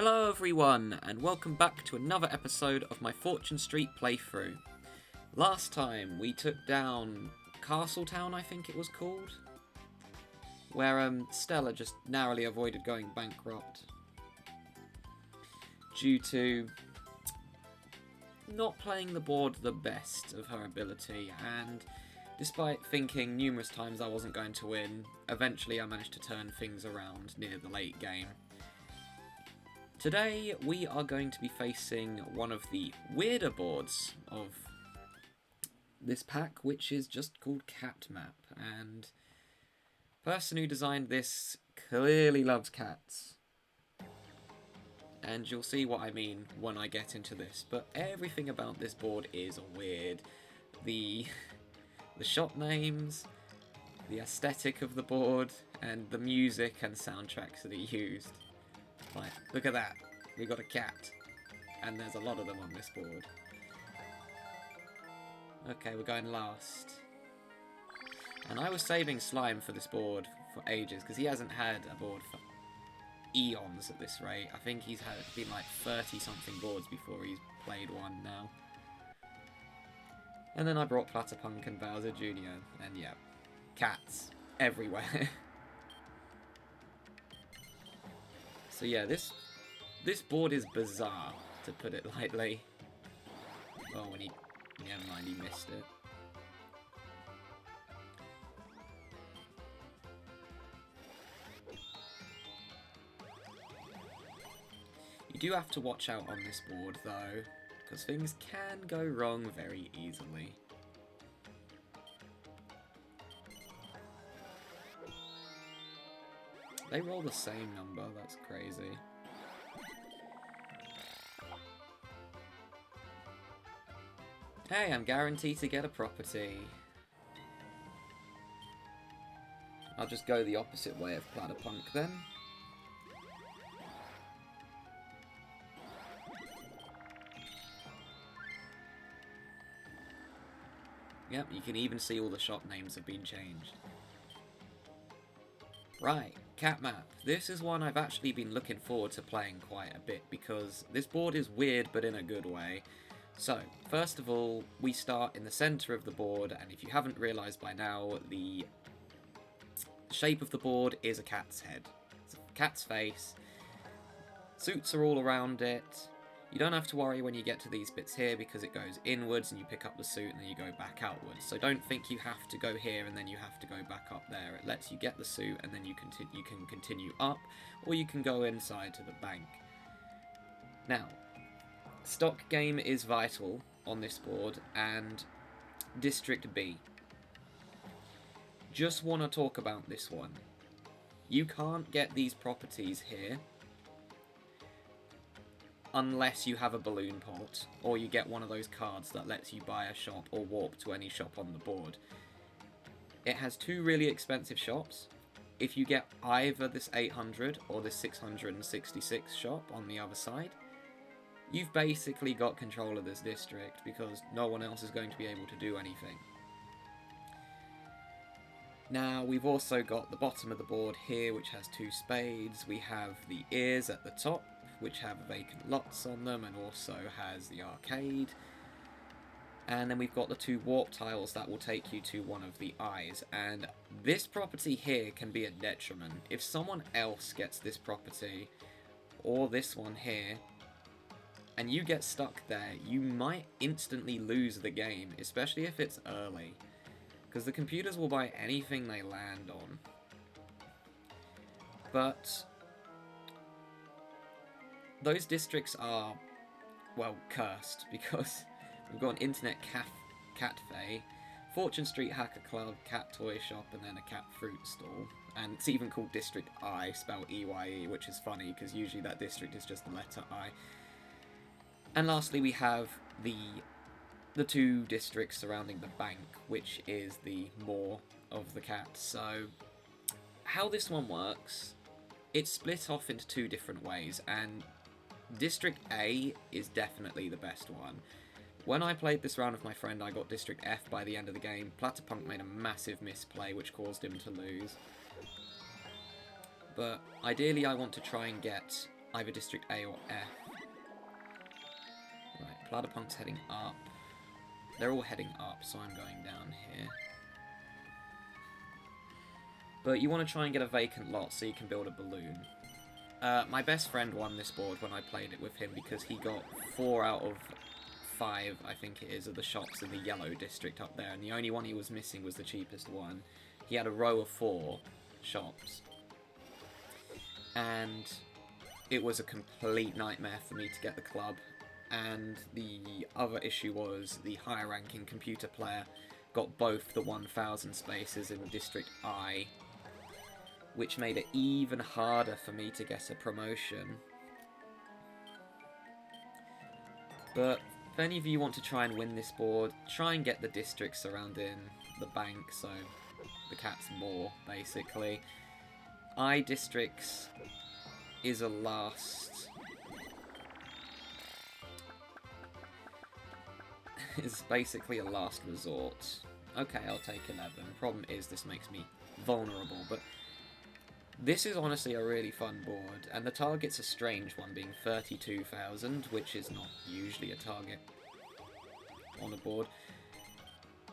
Hello everyone, and welcome back to another episode of my Fortune Street playthrough. Last time we took down Castletown, I think it was called, where Stella just narrowly avoided going bankrupt due to not playing the board the best of her ability, and despite thinking numerous times I wasn't going to win, eventually I managed to turn things around near the late game. Today we are going to be facing one of the weirder boards of this pack, which is just called Cat Map, and the person who designed this clearly loves cats. And you'll see what I mean when I get into this, but everything about this board is weird. The shop names, the aesthetic of the board, and the music and soundtracks that he used. Like, look at that, we got a cat, and there's a lot of them on this board. Okay, we're going last. And I was saving Slime for this board for ages, because he hasn't had a board for eons at this rate. I think he's been like 30 something boards before he's played one now. And then I brought Platypunk and Bowser Jr. and yeah, cats everywhere. So yeah, this board is bizarre, to put it lightly. Oh, never mind, he missed it. You do have to watch out on this board though, because things can go wrong very easily. They roll the same number, that's crazy. Hey, I'm guaranteed to get a property. I'll just go the opposite way of Platypunk then. Yep, you can even see all the shop names have been changed. Right, Cat Map. This is one I've actually been looking forward to playing quite a bit because this board is weird but in a good way. So, first of all, we start in the centre of the board, and if you haven't realised by now, the shape of the board is a cat's head. It's a cat's face. Suits are all around it. You don't have to worry when you get to these bits here because it goes inwards and you pick up the suit and then you go back outwards. So don't think you have to go here and then you have to go back up there. It lets you get the suit and then you can continue up, or you can go inside to the bank. Now, stock game is vital on this board, and District B. Just want to talk about this one. You can't get these properties here unless you have a balloonport, or you get one of those cards that lets you buy a shop or warp to any shop on the board. It has two really expensive shops. If you get either this 800 or this 666 shop on the other side, you've basically got control of this district because no one else is going to be able to do anything. Now, we've also got the bottom of the board here, which has two spades. We have the ears at the top, which have vacant lots on them, and also has the arcade. And then we've got the two warp tiles that will take you to one of the eyes. And this property here can be a detriment. If someone else gets this property, or this one here, and you get stuck there, you might instantly lose the game, especially if it's early. Because the computers will buy anything they land on. But those districts are, well, cursed, because we've got an internet cafe, Fortune Street Hacker Club, cat toy shop, and then a cat fruit stall. And it's even called District I, spelled E-Y-E, which is funny, because usually that district is just the letter I. And lastly, we have the two districts surrounding the bank, which is the maw of the cat. So, how this one works, it's split off into two different ways, and District A is definitely the best one. When I played this round with my friend, I got District F by the end of the game. Platypunk made a massive misplay, which caused him to lose. But ideally I want to try and get either District A or F. Right, Platypunk's heading up. They're all heading up, so I'm going down here. But you want to try and get a vacant lot so you can build a balloon. My best friend won this board when I played it with him because he got 4 out of 5, I think it is, of the shops in the yellow district up there, and the only one he was missing was the cheapest one. He had a row of 4 shops. And it was a complete nightmare for me to get the club. And the other issue was the higher ranking computer player got both the 1000 spaces in District I, which made it even harder for me to get a promotion. But if any of you want to try and win this board, try and get the districts surrounding the bank, so the cat's more, basically. I districts is a last... is basically a last resort. Okay, I'll take 11. Problem is, this makes me vulnerable, but this is honestly a really fun board, and the target's a strange one, being 32,000, which is not usually a target on a board.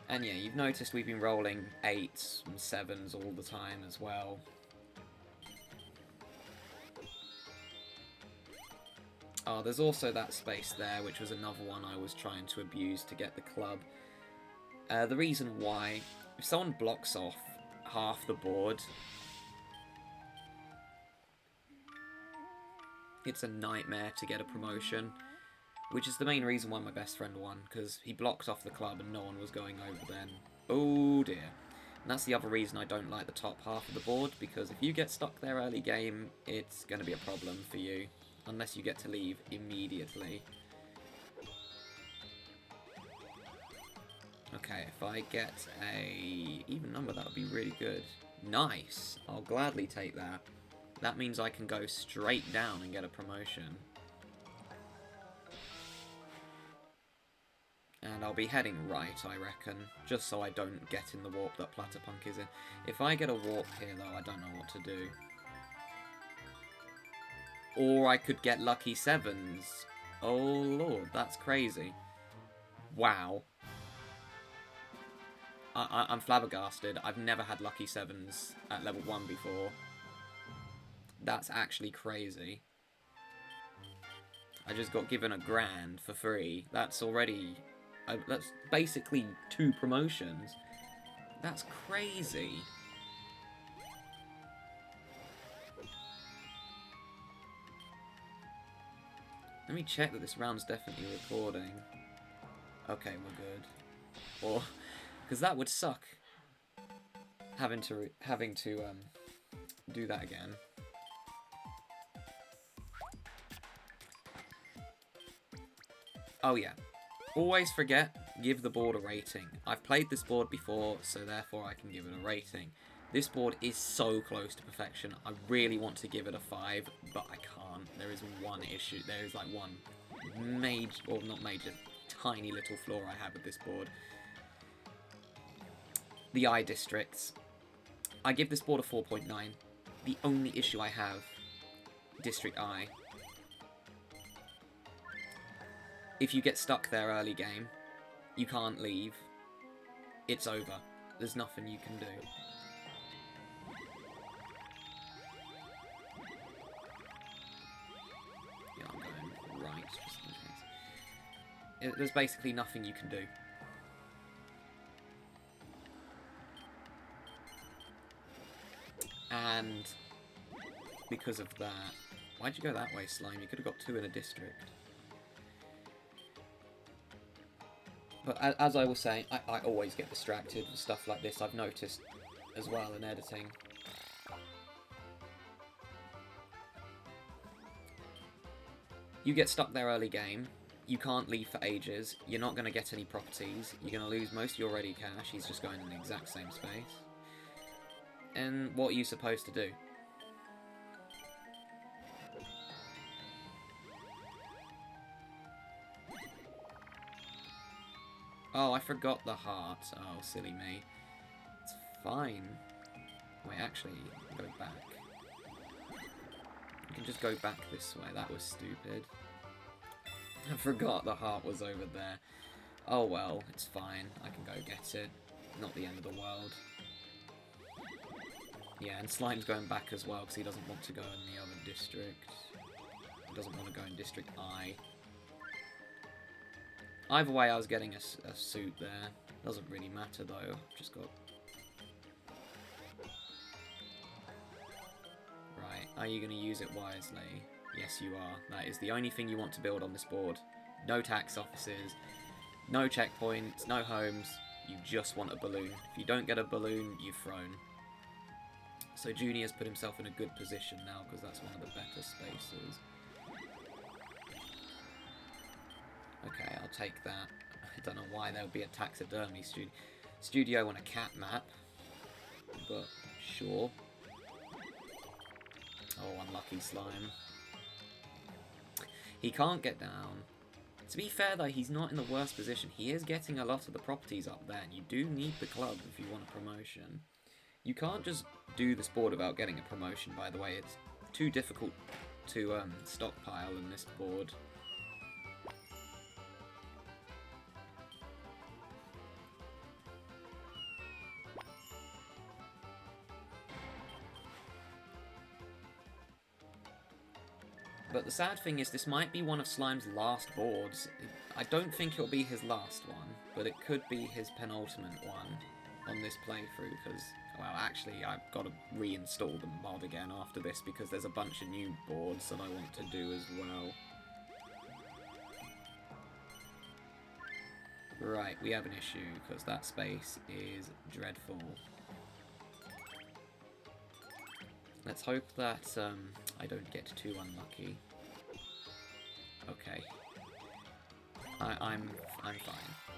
And yeah, you've noticed we've been rolling 8s and 7s all the time as well. Oh, there's also that space there, which was another one I was trying to abuse to get the club. The reason why, if someone blocks off half the board, it's a nightmare to get a promotion, which is the main reason why my best friend won, because he blocked off the club and no one was going over then. Oh dear. And that's the other reason I don't like the top half of the board, because if you get stuck there early game, it's going to be a problem for you. Unless you get to leave immediately. Okay, if I get a even number, that would be really good. Nice! I'll gladly take that. That means I can go straight down and get a promotion. And I'll be heading right, I reckon, just so I don't get in the warp that Platypunk is in. If I get a warp here, though, I don't know what to do. Or I could get lucky 7s. Oh lord, that's crazy. Wow. I'm flabbergasted. I've never had lucky 7s at level 1 before. That's actually crazy. I just got given $1,000 for free. That's already... that's basically 2 promotions. That's crazy. Let me check that this round's definitely recording. Okay, we're good. Or, because that would suck. Having to do that again. Oh yeah. Always forget, give the board a rating. I've played this board before, so therefore I can give it a rating. This board is so close to perfection. I really want to give it a 5, but I can't. There is one issue. There is like one major, or not major, tiny little flaw I have with this board. The I districts. I give this board a 4.9. The only issue I have, District I. If you get stuck there early game, you can't leave. It's over. There's nothing you can do. Yeah, I'm going right, just in case. There's basically nothing you can do. And because of that... Why'd you go that way, Slime? You could have got 2 in a district. But as I was saying, I always get distracted with stuff like this. I've noticed as well in editing. You get stuck there early game. You can't leave for ages. You're not going to get any properties. You're going to lose most of your ready cash. He's just going in the exact same space. And what are you supposed to do? Oh, I forgot the heart. Oh, silly me. It's fine. Wait, actually, go back. can just go back this way. That was stupid. I forgot the heart was over there. Oh well, it's fine. I can go get it. Not the end of the world. Yeah, and Slime's going back as well because he doesn't want to go in the other district. He doesn't want to go in District I. Either way, I was getting a suit there. Doesn't really matter though. I've just got... Right, are you going to use it wisely? Yes, you are. That is the only thing you want to build on this board. No tax offices, no checkpoints, no homes. You just want a balloon. If you don't get a balloon, you've thrown. So Junior's put himself in a good position now because that's one of the better spaces. Okay, I'll take that. I don't know why there would be a taxidermy studio on a cat map, but sure. Oh, unlucky Slime. He can't get down. To be fair though, he's not in the worst position. He is getting a lot of the properties up there, and you do need the club if you want a promotion. You can't just do this board without getting a promotion, by the way. It's too difficult to stockpile in this board. But the sad thing is, this might be one of Slime's last boards. I don't think it'll be his last one, but it could be his penultimate one on this playthrough, because, well, actually, I've got to reinstall the mod again after this, because there's a bunch of new boards that I want to do as well. Right, we have an issue, because that space is dreadful. Let's hope that I don't get too unlucky. Okay. I'm fine.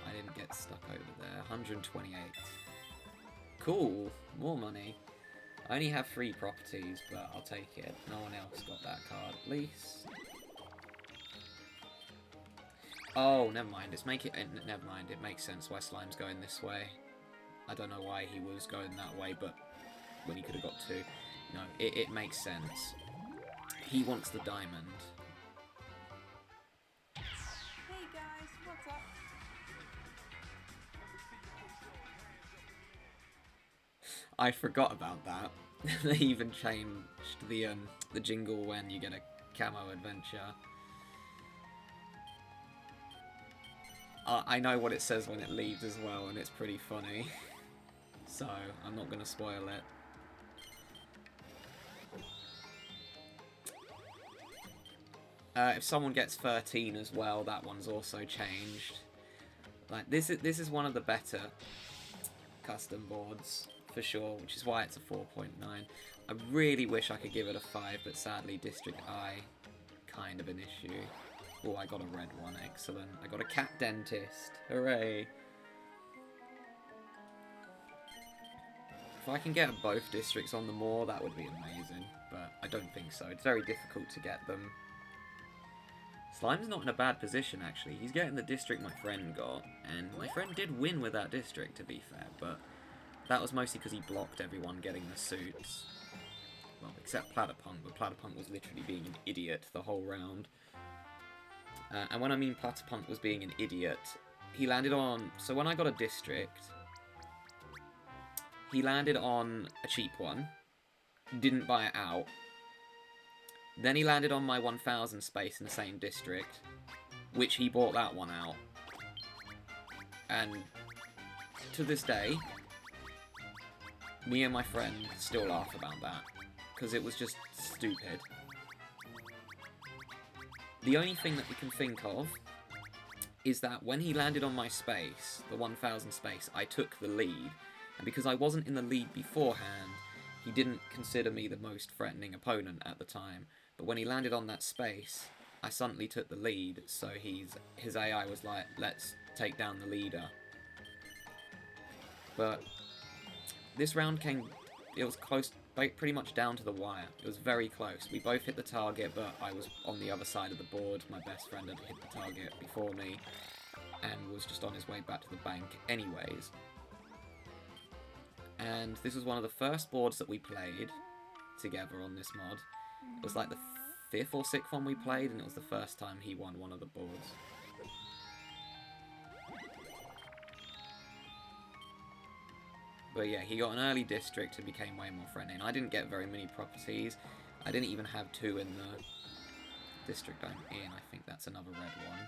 I didn't get stuck over there. 128. Cool. More money. I only have 3 properties, but I'll take it. No one else got that card, at least. Oh, never mind. Never mind. It makes sense why Slime's going this way. I don't know why he was going that way, but when he could have got 2. No, it makes sense. He wants the diamond. Hey guys, what's up? I forgot about that. They even changed the jingle when you get a camo adventure. I know what it says when it leaves as well, and it's pretty funny. So, I'm not going to spoil it. If someone gets 13 as well, that one's also changed. Like this is one of the better custom boards for sure, which is why it's a 4.9. I really wish I could give it a 5, but sadly District I kind of an issue. Oh, I got a red one, excellent. I got a cat dentist, hooray! If I can get both districts on the moor, that would be amazing, but I don't think so. It's very difficult to get them. Slime's not in a bad position, actually. He's getting the district my friend got, and my friend did win with that district, to be fair, but that was mostly because he blocked everyone getting the suits. Well, except Platypunk, but Platypunk was literally being an idiot the whole round. And when I mean Platypunk was being an idiot, he landed on... So when I got a district, he landed on a cheap one, didn't buy it out. Then he landed on my 1000 space in the same district, which he bought that one out. And to this day, me and my friend still laugh about that, because it was just stupid. The only thing that we can think of is that when he landed on my space, the 1000 space, I took the lead, and because I wasn't in the lead beforehand, he didn't consider me the most threatening opponent at the time. But when he landed on that space, I suddenly took the lead, so his AI was like, let's take down the leader. But this round it was close, pretty much down to the wire. It was very close. We both hit the target, but I was on the other side of the board. My best friend had hit the target before me, and was just on his way back to the bank anyways. And this was one of the first boards that we played together on this mod. It was like the 5th or 6th one we played, and it was the first time he won one of the boards. But yeah, he got an early district and became way more friendly, and I didn't get very many properties. I didn't even have 2 in the district I'm in. I think that's another red one.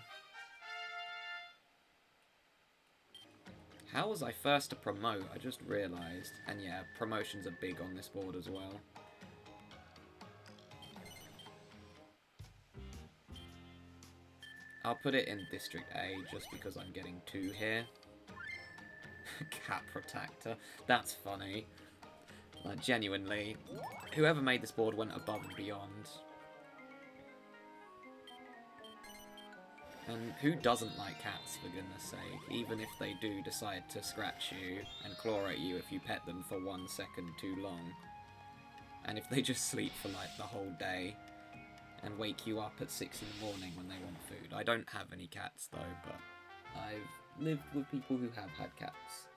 How was I first to promote? I just realised. And yeah, promotions are big on this board as well. I'll put it in District A just because I'm getting 2 here. Cat Protector. That's funny. Like, genuinely, whoever made this board went above and beyond. And who doesn't like cats, for goodness sake? Even if they do decide to scratch you and claw at you if you pet them for 1 second too long. And if they just sleep for like the whole day and wake you up at 6 in the morning when they want food. I don't have any cats though, but I've lived with people who have had cats.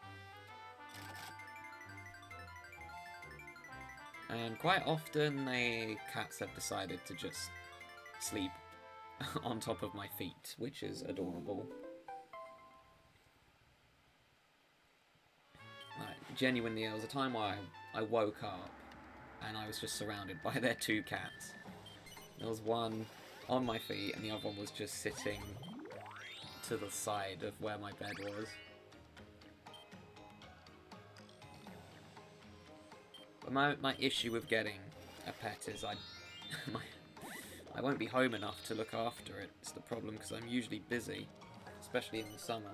And quite often cats have decided to just sleep on top of my feet, which is adorable. Like, genuinely, there was a time where I woke up and I was just surrounded by their 2 cats. There was one on my feet and the other one was just sitting to the side of where my bed was. But my issue with getting a pet is I won't be home enough to look after it. It's the problem because I'm usually busy, especially in the summer.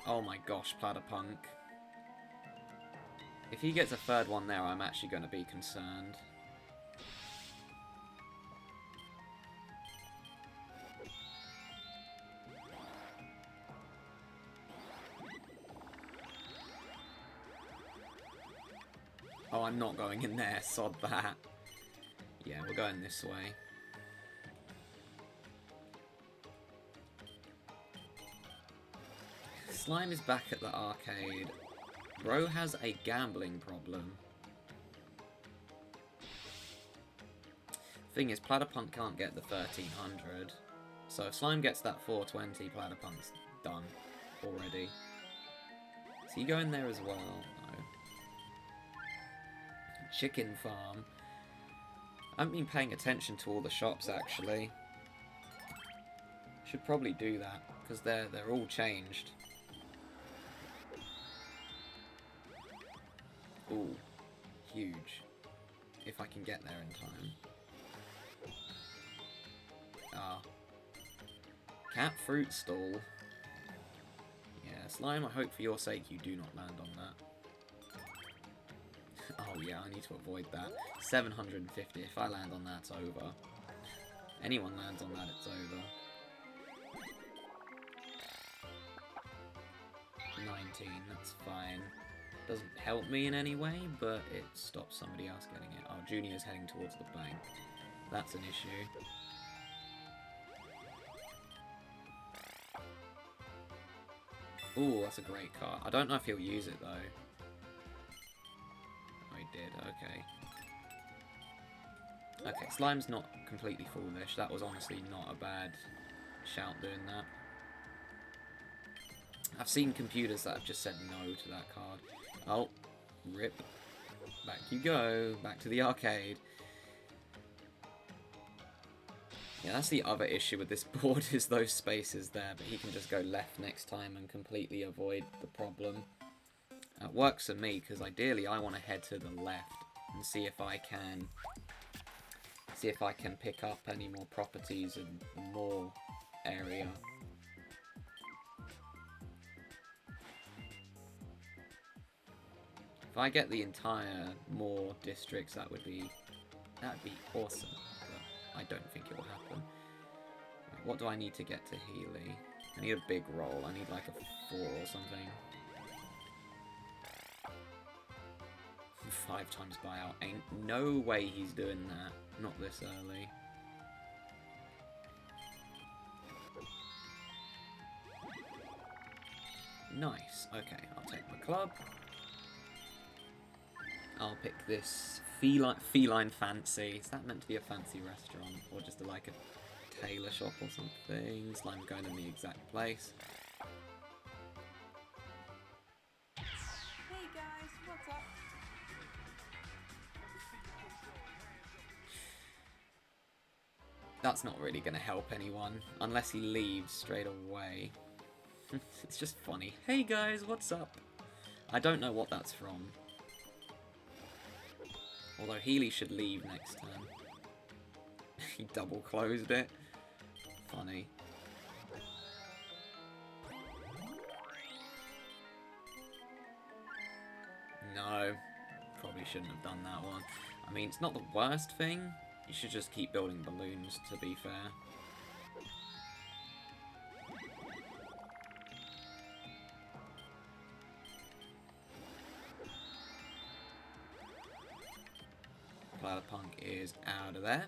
Oh my gosh, Platypunk. If he gets a 3rd one there, I'm actually going to be concerned. Oh, I'm not going in there, sod that. Yeah, we're going this way. Slime is back at the arcade. Bro has a gambling problem. Thing is, Platypunk can't get the 1300. So if Slime gets that 420, Platypunk's done already. Is he going there as well? No. Chicken farm. I haven't been paying attention to all the shops, actually. Should probably do that, because they're all changed. Ooh, huge. If I can get there in time. Ah. Cat fruit stall. Yeah, Slime, I hope for your sake you do not land on that. Oh yeah, I need to avoid that. 750, if I land on that, it's over. Anyone lands on that, it's over. 19, that's fine. Doesn't help me in any way, but it stops somebody else getting it. Oh, Junior's heading towards the bank. That's an issue. Ooh, that's a great card. I don't know if he'll use it, though. Oh, he did. Okay. Okay, Slime's not completely foolish. That was honestly not a bad shout doing that. I've seen computers that have just said no to that card. Oh, rip. Back you go. Back to the arcade. Yeah, that's the other issue with this board, is those spaces there, but he can just go left next time and completely avoid the problem. It works for me, because ideally I want to head to the left and see if I can pick up any more properties and more area. If I get the entire more districts, that'd be awesome. But I don't think it will happen. Right, what do I need to get to Healy? I need a big roll. I need like a 4 or something. 5 times buyout. Ain't no way he's doing that. Not this early. Nice. Okay, I'll take my club. I'll pick this feline fancy. Is that meant to be a fancy restaurant or just like a tailor shop or something? Slime's going in the exact place. Hey guys, what's up? That's not really going to help anyone unless he leaves straight away. It's just funny. Hey guys, what's up? I don't know what that's from. Although Healy should leave next turn. He double closed it. Funny. No. Probably shouldn't have done that one. I mean, it's not the worst thing. You should just keep building balloons, to be fair. Platypunk is out of there.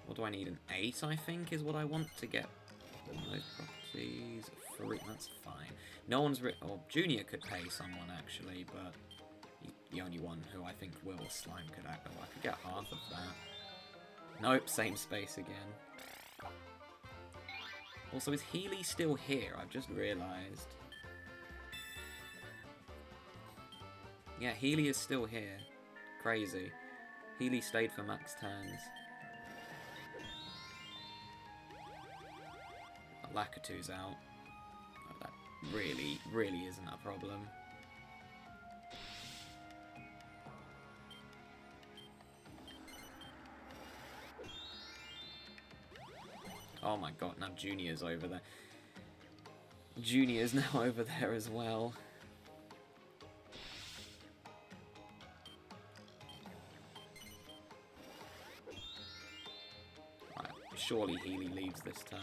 What do I need? An 8, I think, is what I want to get one of those properties. 3, that's fine. No one's or Junior could pay someone, actually, but the only one who I think will Slime could act. Oh, I could get half of that. Nope, same space again. Also, is Healy still here? I've just realised. Yeah, Healy is still here. Crazy. Healy stayed for max turns. Lakitu's out. Oh, that really isn't a problem. Oh my god, now Junior's over there. Junior's now over there as well. Right, surely Healy leaves this turn.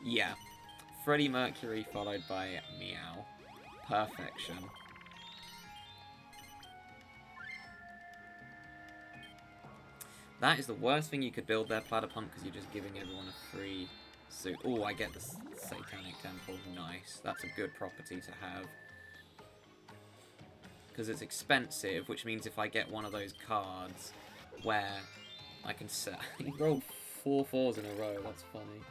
Yeah. Freddie Mercury followed by Meow. Perfection. That is the worst thing you could build there, Platypunk, because you're just giving everyone a free suit. Oh, I get the Satanic Temple. Nice. That's a good property to have. Because it's expensive, which means if I get one of those cards where I can set... He rolled 4 4s in a row. That's funny.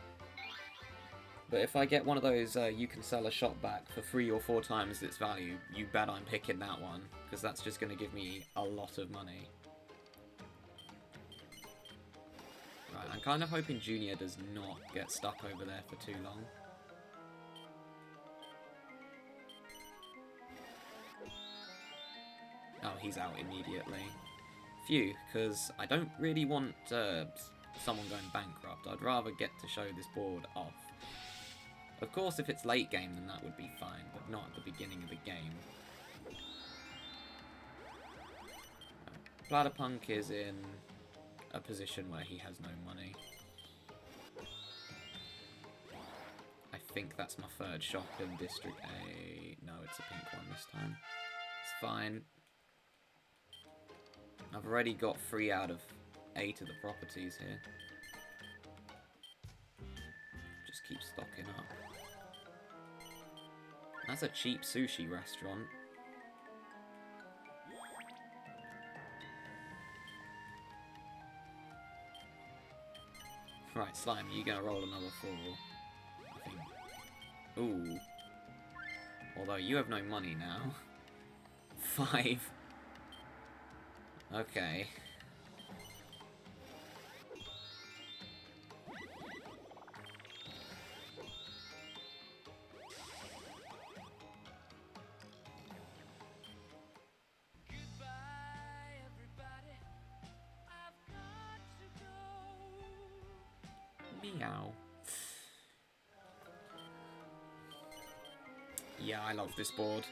But if I get one of those, you can sell a shop back for 3 or 4 times its value, you bet I'm picking that one, because that's just going to give me a lot of money. Right, I'm kind of hoping Junior does not get stuck over there for too long. Oh, he's out immediately. Phew, because I don't really want someone going bankrupt. I'd rather get to show this board off. Of course, if it's late game, then that would be fine, but not at the beginning of the game. Platypunk is in a position where he has no money. I think that's my 3rd shop in District A. No, it's a pink one this time. It's fine. I've already got 3 out of 8 of the properties here. Just keep stocking up. That's a cheap sushi restaurant. Right, Slime, you gonna roll another 4, I think. Ooh. Although you have no money now. 5. Okay. Meow. Yeah, I love this board.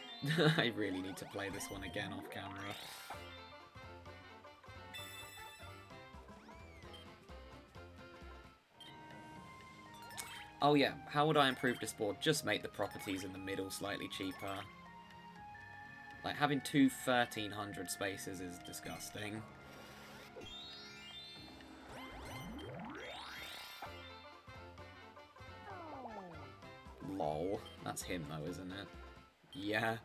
I really need to play this one again off camera. Oh yeah, how would I improve this board? Just make the properties in the middle slightly cheaper. Like, having two 1300 spaces is disgusting. Lol. That's him, though, isn't it? Yeah.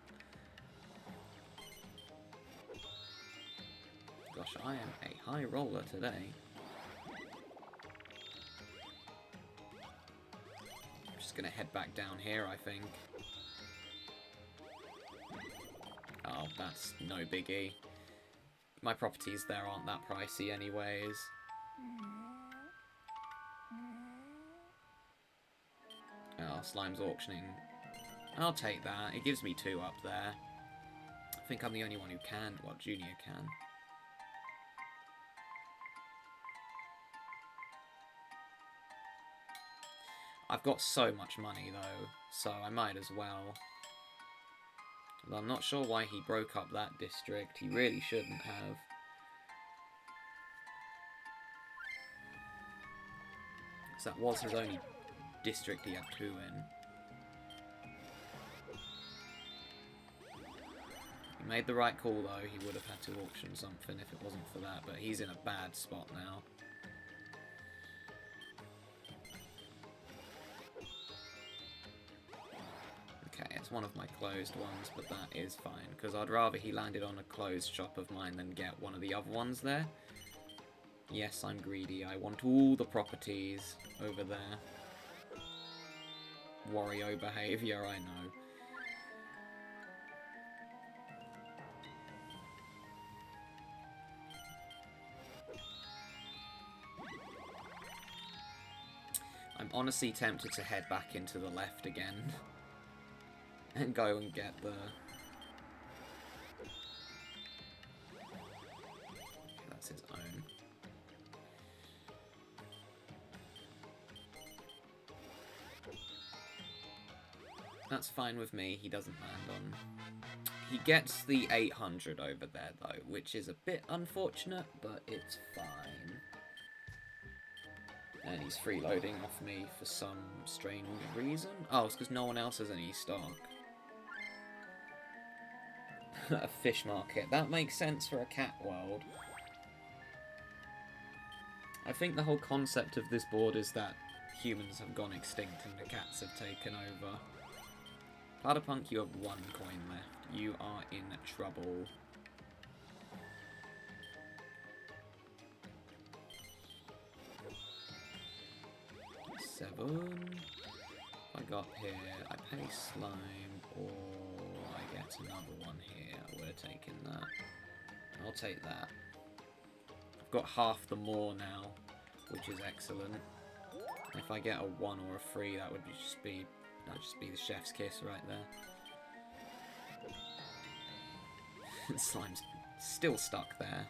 Gosh, I am a high roller today. I'm just gonna head back down here, I think. Oh, that's no biggie. My properties there aren't that pricey anyways. Oh, Slime's auctioning. I'll take that. It gives me 2 up there. I think I'm the only one who can. Well, Junior can. I've got so much money, though, so I might as well. Although I'm not sure why he broke up that district. He really shouldn't have. Because that was his only district he had 2 in. He made the right call, though. He would have had to auction something if it wasn't for that, but he's in a bad spot now. Okay, it's one of my closed ones, but that is fine, because I'd rather he landed on a closed shop of mine than get one of the other ones there. Yes, I'm greedy. I want all the properties over there. Wario behaviour, I know. I'm honestly tempted to head back into the left again. And go and get the... That's his own. That's fine with me, he doesn't land on... He gets the 800 over there, though, which is a bit unfortunate, but it's fine. And he's freeloading off me for some strange reason. Oh, it's because no one else has any stock. A fish market. That makes sense for a cat world. I think the whole concept of this board is that humans have gone extinct and the cats have taken over. Platypunk, you have 1 coin left. You are in trouble. Seven. I got here. I pay slime, or I get another one here. I would have taken that. I'll take that. I've got half the more now, which is excellent. If I get a 1 or a 3, that would just be the chef's kiss right there. Slime's still stuck there.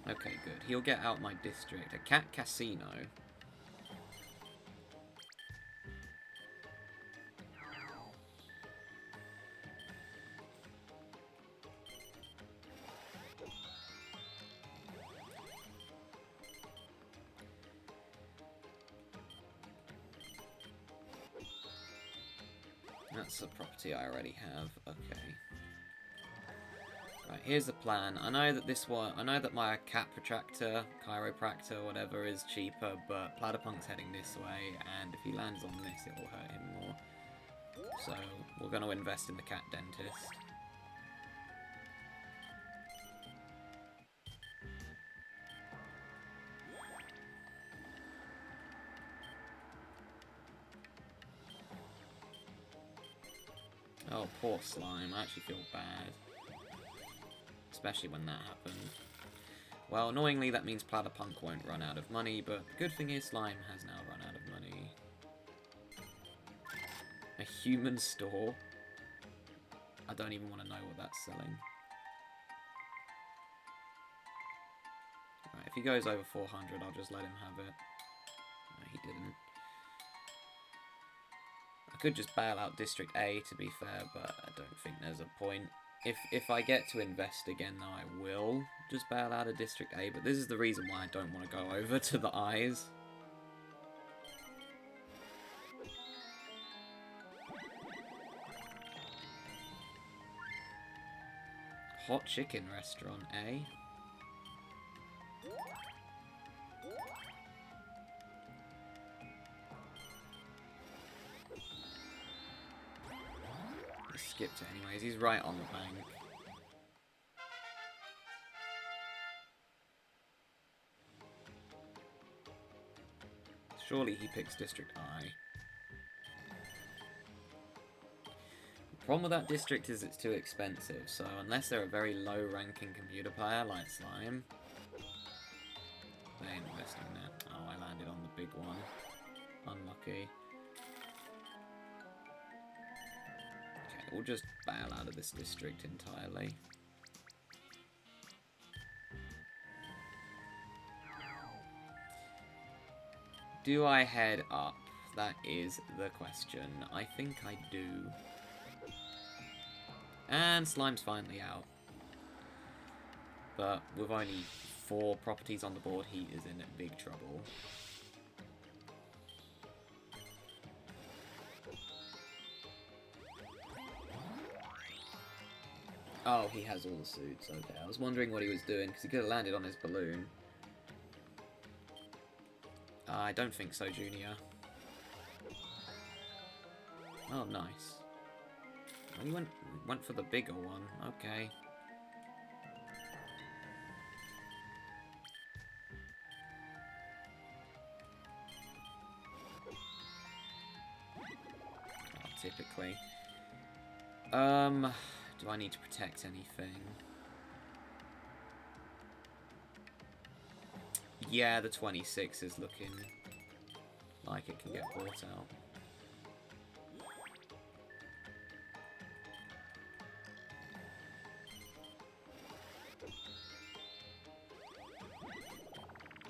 Okay, good. He'll get out my district. A cat casino. That's a property I already have. Okay. Right, here's the plan. I know that my cat protractor, chiropractor, whatever is cheaper, but Platypunk's heading this way, and if he lands on this, it will hurt him more. So, we're going to invest in the cat dentist. Oh, poor Slime. I actually feel bad. Especially when that happened. Well, annoyingly, that means Platypunk won't run out of money, but the good thing is Slime has now run out of money. A human store? I don't even want to know what that's selling. Right, if he goes over 400, I'll just let him have it. No, he didn't. I could just bail out District A, to be fair, but I don't think there's a point. If I get to invest again, though, I will just bail out of District A, but this is the reason why I don't want to go over to the Eyes. Hot chicken restaurant, eh? Skipped it anyways, he's right on the bank. Surely he picks District I. The problem with that district is it's too expensive, so unless they're a very low-ranking computer player like Slime, they ain't investing there. Oh, I landed on the big one. Unlucky. Okay, we'll just bail out of this district entirely. Do I head up? That is the question. I think I do. And Slime's finally out. But with only 4 properties on the board, he is in big trouble. Oh, he has all the suits. Okay, I was wondering what he was doing, because he could have landed on his balloon. I don't think so, Junior. Oh, nice. Oh, he went for the bigger one. Okay. Oh, typically. Do I need to protect anything? Yeah, the 26 is looking like it can get bought out.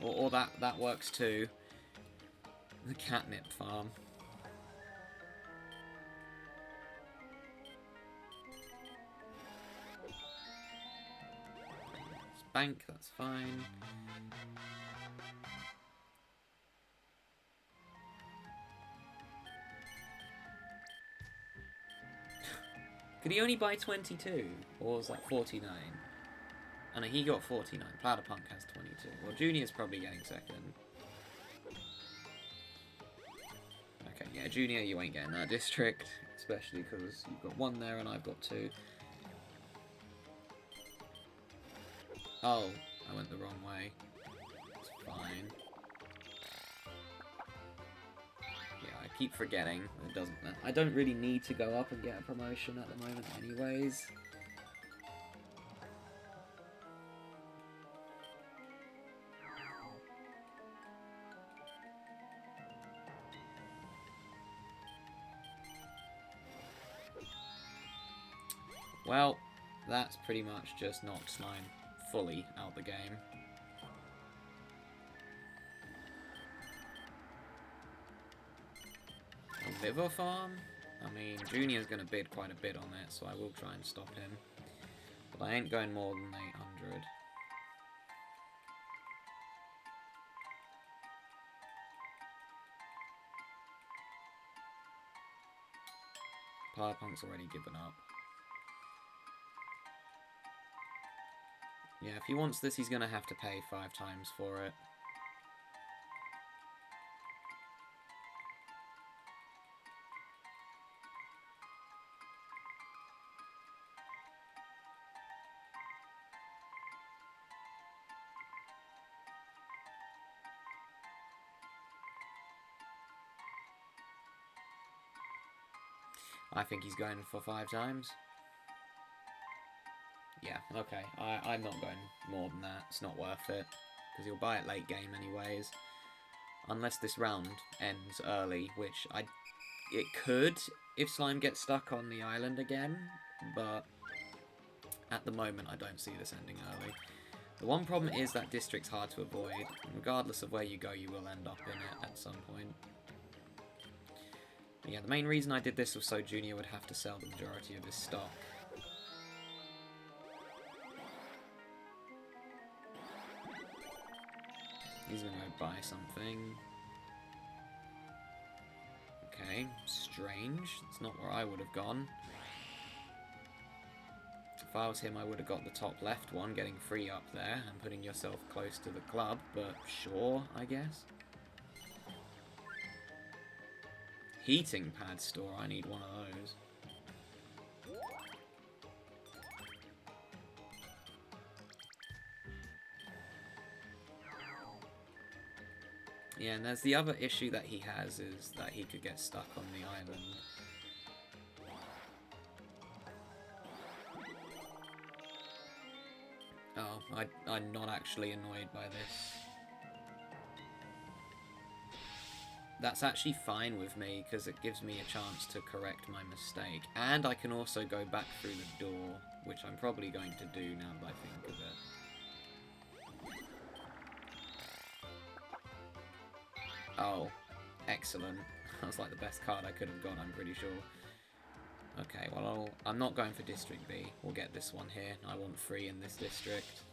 Or that works too. The catnip farm. It's bank, that's fine. Could he only buy 22? Or was that 49? Oh no, he got 49. Platypunk has 22. Well, Junior's probably getting second. Okay, yeah, Junior, you ain't getting that district. Especially because you've got 1 there and I've got 2. Oh, I went the wrong way. It's fine. Yeah, I keep forgetting. It doesn't. I don't really need to go up and get a promotion at the moment anyways. Well, that's pretty much just knocked Slime fully out the game. A liver farm? I mean, Junior's going to bid quite a bit on it, so I will try and stop him. But I ain't going more than 800. Platypunk's already given up. Yeah, if he wants this, he's going to have to pay 5 times for it. I think he's going for 5 times. Yeah, okay. I'm not going more than that. It's not worth it. Because he'll buy it late game anyways. Unless this round ends early, which it could if Slime gets stuck on the island again. But at the moment, I don't see this ending early. The one problem is that district's hard to avoid. Regardless of where you go, you will end up in it at some point. But yeah, the main reason I did this was so Junior would have to sell the majority of his stock. He's gonna go buy something. Okay, strange. It's not where I would have gone. If I was him, I would have got the top left one, getting free up there and putting yourself close to the club, but sure, I guess. Heating pad store, I need one of those. Yeah, and there's the other issue that he has is that he could get stuck on the island. Oh, I'm not actually annoyed by this. That's actually fine with me, because it gives me a chance to correct my mistake. And I can also go back through the door, which I'm probably going to do now that I think of it. Oh, excellent. That was like the best card I could have got, I'm pretty sure. Okay, well, I'm not going for District B. We'll get this one here. I want 3 in this district.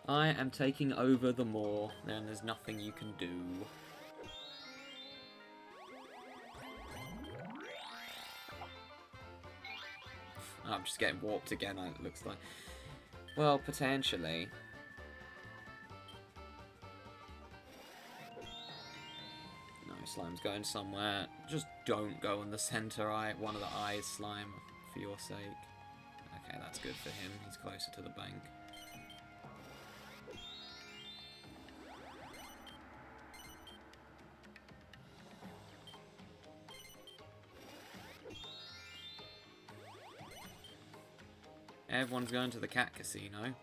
I am taking over the moor, and there's nothing you can do. I'm just getting warped again, it looks like. Well, potentially. No, Slime's going somewhere. Just don't go on the center eye, one of the eyes, Slime, for your sake. Okay, that's good for him. He's closer to the bank. Everyone's going to the cat casino.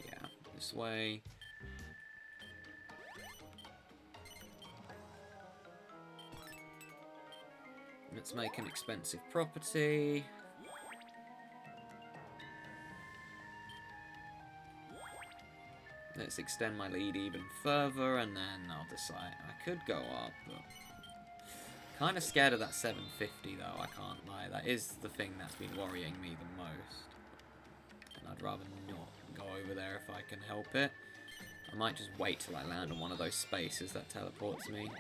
Yeah, this way. Let's make an expensive property. Let's extend my lead even further, and then I'll decide. I could go up, but kind of scared of that 750 though, I can't lie. That is the thing that's been worrying me the most. And I'd rather not go over there if I can help it. I might just wait till I land on one of those spaces that teleports me.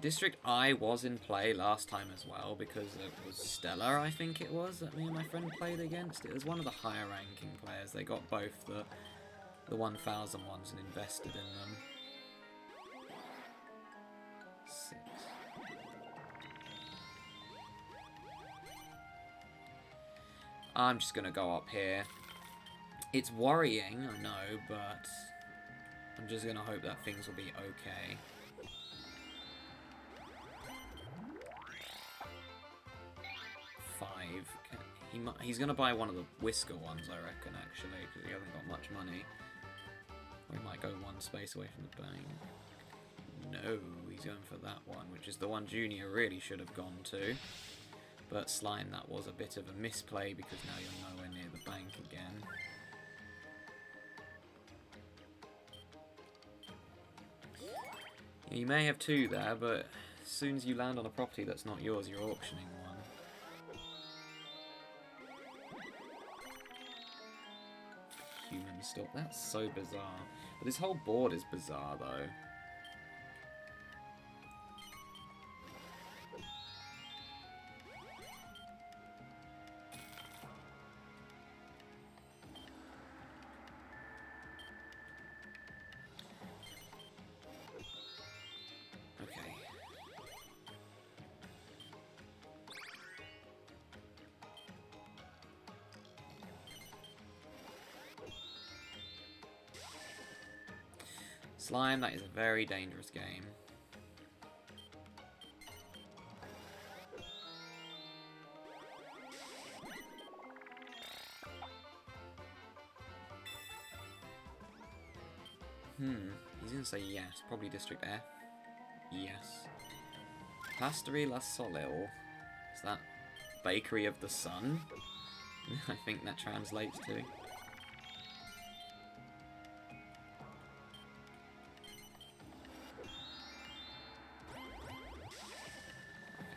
District I was in play last time as well, because it was Stellar, I think it was, that me and my friend played against. It was one of the higher ranking players. They got both the 1000 ones and invested in them. 6. I'm just going to go up here. It's worrying, I know, but I'm just going to hope that things will be okay. He's going to buy one of the Whisker ones, I reckon, actually, because he hasn't got much money. Or he might go one space away from the bank. No, he's going for that one, which is the one Junior really should have gone to. But Slime, that was a bit of a misplay, because now you're nowhere near the bank again. You may have 2 there, but as soon as you land on a property that's not yours, you're auctioning one. Human stock. That's so bizarre. But this whole board is bizarre, though. Okay. Slime, that is a very dangerous game. He's gonna say yes. Probably District F. Yes. Pasterie La Solil. Is that Bakery of the Sun? I think that translates to. Okay,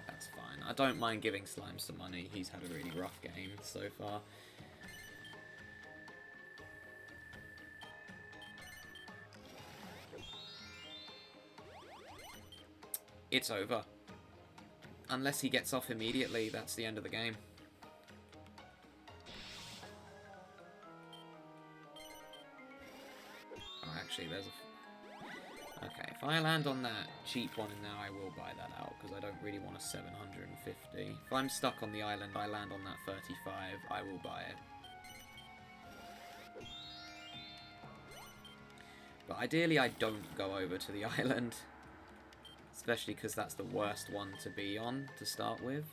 that's fine. I don't mind giving Slime some money. He's had a really rough game so far. It's over. Unless he gets off immediately, that's the end of the game. Oh, actually, there's a... Okay, if I land on that cheap one now, I will buy that out, because I don't really want a 750. If I'm stuck on the island, I land on that 35, I will buy it. But ideally, I don't go over to the island. Especially because that's the worst one to be on to start with.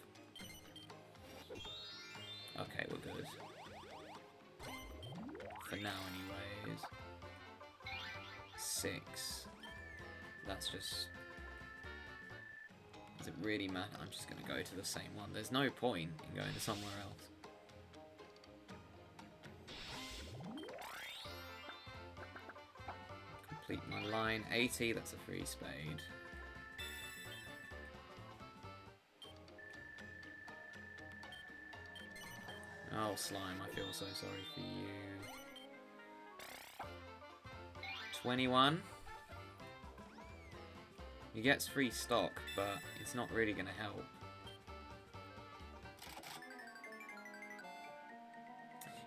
Okay, we're good. For now, anyways. 6. That's just... Does it really matter? I'm just going to go to the same one. There's no point in going to somewhere else. Complete my line. 80, that's a free spade. Oh, Slime, I feel so sorry for you. 21. He gets free stock, but it's not really going to help.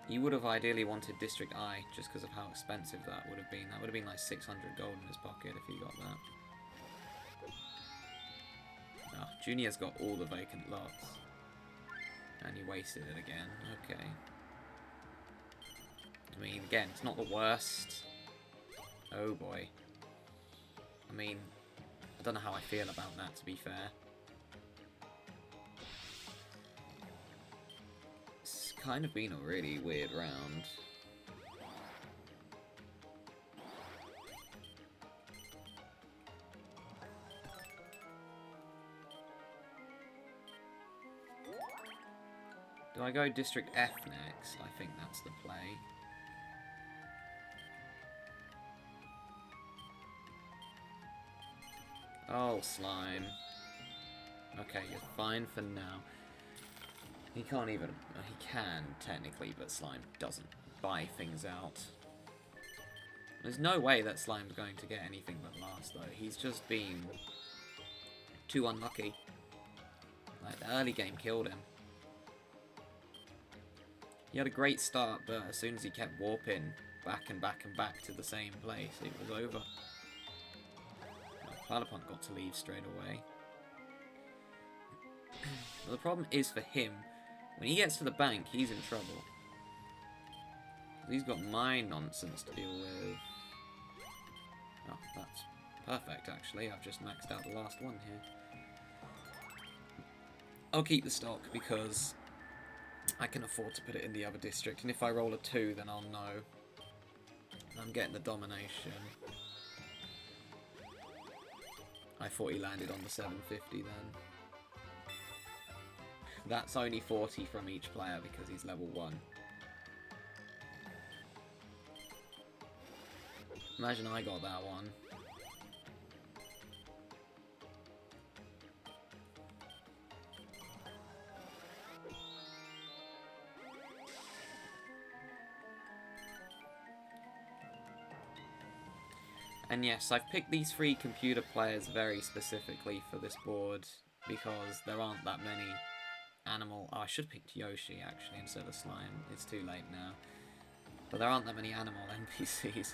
He would have ideally wanted District I, just because of how expensive that would have been. That would have been like 600 gold in his pocket if he got that. Oh, Junior's got all the vacant lots. And he wasted it again. Okay. I mean, again, it's not the worst. Oh boy. I mean, I don't know how I feel about that, to be fair. It's kind of been a really weird round. Do I go District F next? I think that's the play. Oh, Slime. Okay, you're fine for now. He can't even... He can, technically, but Slime doesn't buy things out. There's no way that Slime's going to get anything but last, though. He's just been too unlucky. Like, the early game killed him. He had a great start, but as soon as he kept warping back and back and back to the same place, it was over. Platypunk got to leave straight away. But the problem is for him, when he gets to the bank, he's in trouble. He's got my nonsense to deal with. Oh, that's perfect, actually. I've just maxed out the last one here. I'll keep the stock because I can afford to put it in the other district, and if I roll a 2, then I'll know. I'm getting the domination. I thought he landed on the 750 then. That's only 40 from each player because he's level 1. Imagine I got that one. And yes, I've picked these 3 computer players very specifically for this board because there aren't that many animal... Oh, I should have picked Yoshi, actually, instead of Slime. It's too late now. But there aren't that many animal NPCs.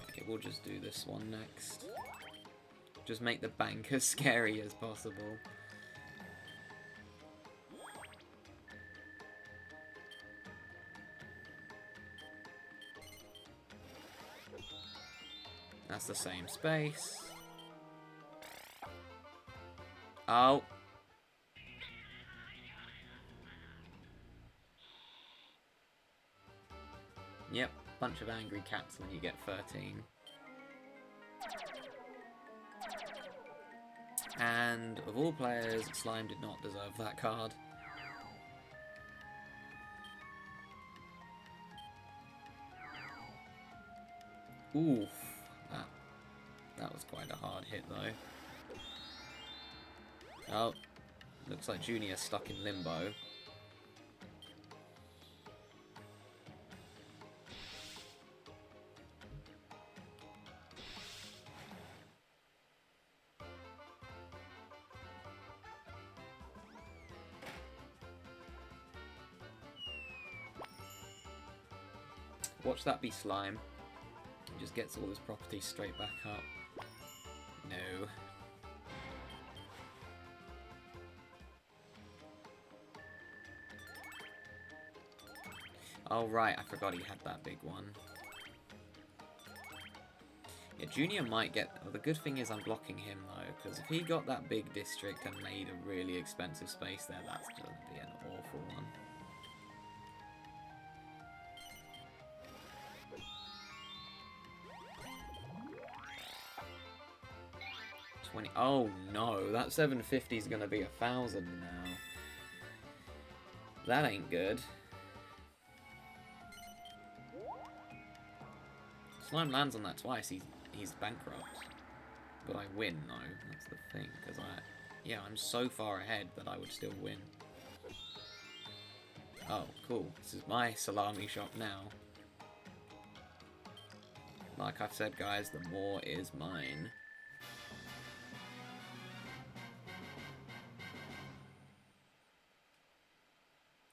Okay, we'll just do this one next. Just make the bank as scary as possible. That's the same space. Oh. Yep, bunch of angry cats when you get 13. And of all players, Slime did not deserve that card. Oof, that was quite a hard hit though. Oh, looks like Junior's stuck in limbo. Watch that be Slime. He just gets all his properties straight back up. No. Oh right, I forgot he had that big one. Yeah, Junior might get... Well, the good thing is I'm blocking him though, because if he got that big district and made a really expensive space there, that's going to be an awful one. Oh no, that 750 is going to be 1,000 now. That ain't good. Slime lands on that twice, he's bankrupt. But I win though, that's the thing, because I'm so far ahead that I would still win. Oh, cool. This is my salami shop now. Like I've said guys, the more is mine.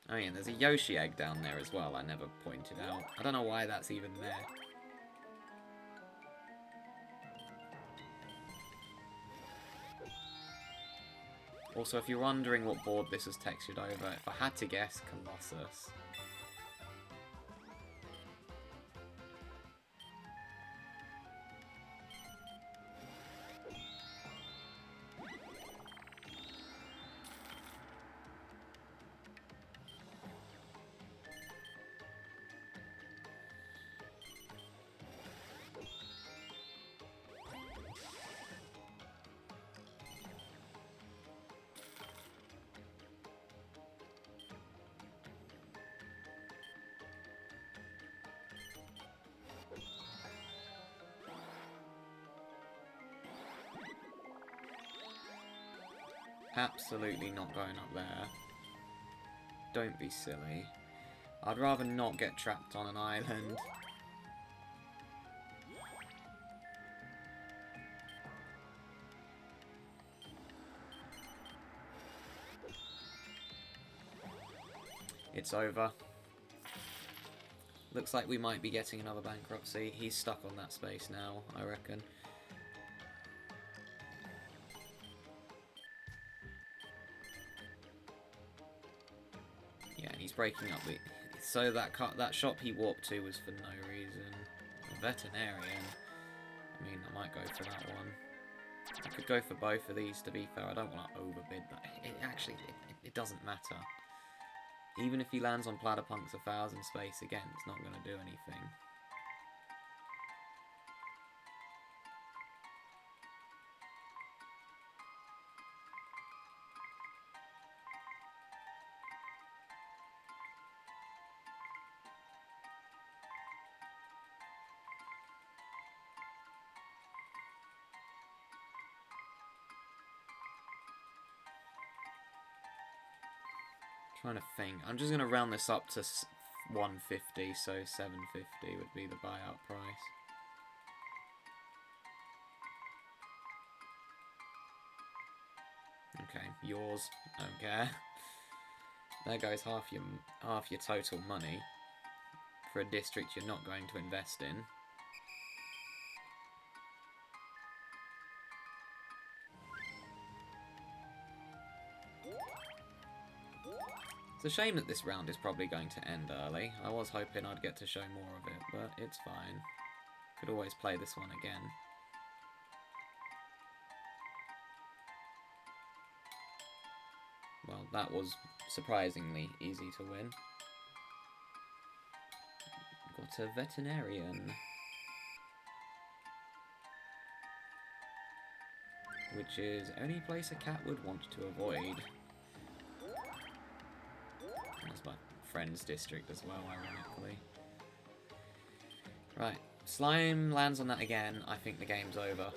Oh yeah, there's a Yoshi egg down there as well, I never pointed out. I don't know why that's even there. Also, if you're wondering what board this is textured over, if I had to guess, Colossus. Absolutely not going up there. Don't be silly. I'd rather not get trapped on an island. It's over. Looks like we might be getting another bankruptcy. He's stuck on that space now, I reckon. Yeah, and he's breaking up the... So that shop he warped to was for no reason. A veterinarian. I mean, I might go for that one. I could go for both of these, to be fair. I don't want to overbid that. It doesn't matter. Even if he lands on Platypunk's 1,000 space again, it's not going to do anything. Trying to think. I'm just going to round this up to 150, so 750 would be the buyout price. Okay, yours. Don't care. There goes half your total money for a district you're not going to invest in. It's a shame that this round is probably going to end early. I was hoping I'd get to show more of it, but it's fine. Could always play this one again. Well, that was surprisingly easy to win. Of course, Dr. Veterinarian. Which is only place a cat would want to avoid. That's my friend's district as well, ironically. Right, slime lands on that again. I think the game's over.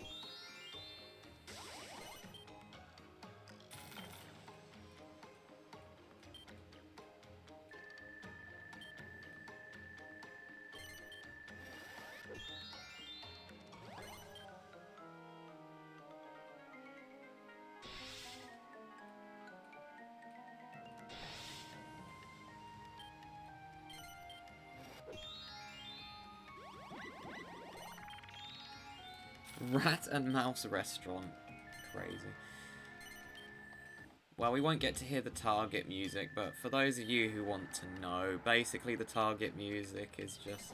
Rat and Mouse Restaurant. Crazy. Well, we won't get to hear the target music, but for those of you who want to know, basically the target music is just...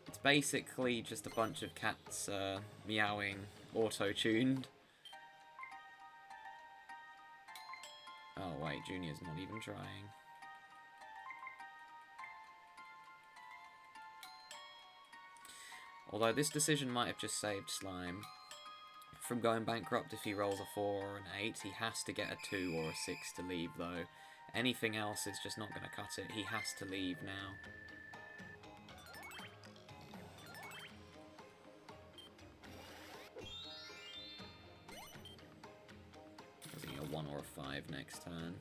It's basically just a bunch of cats meowing, auto-tuned. Oh wait, Junior's not even trying. Although this decision might have just saved Slime from going bankrupt if he rolls a 4 or an 8. He has to get a 2 or a 6 to leave, though. Anything else is just not going to cut it. He has to leave now. Is he a 1 or a 5 next turn?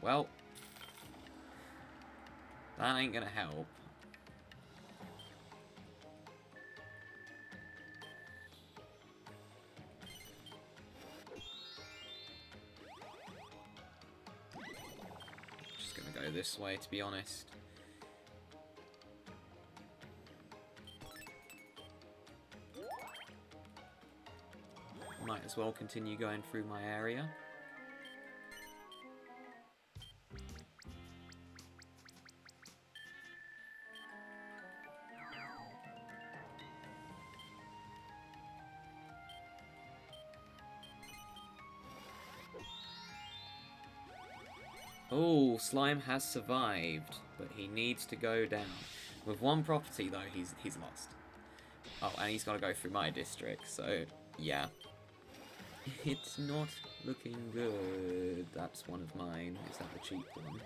Well, that ain't gonna help. Just gonna go this way, to be honest. Might as well continue going through my area. Oh, Slime has survived, but he needs to go down. With one property, though, he's lost. Oh, and he's got to go through my district, so, yeah. It's not looking good. That's one of mine. Is that the cheap one?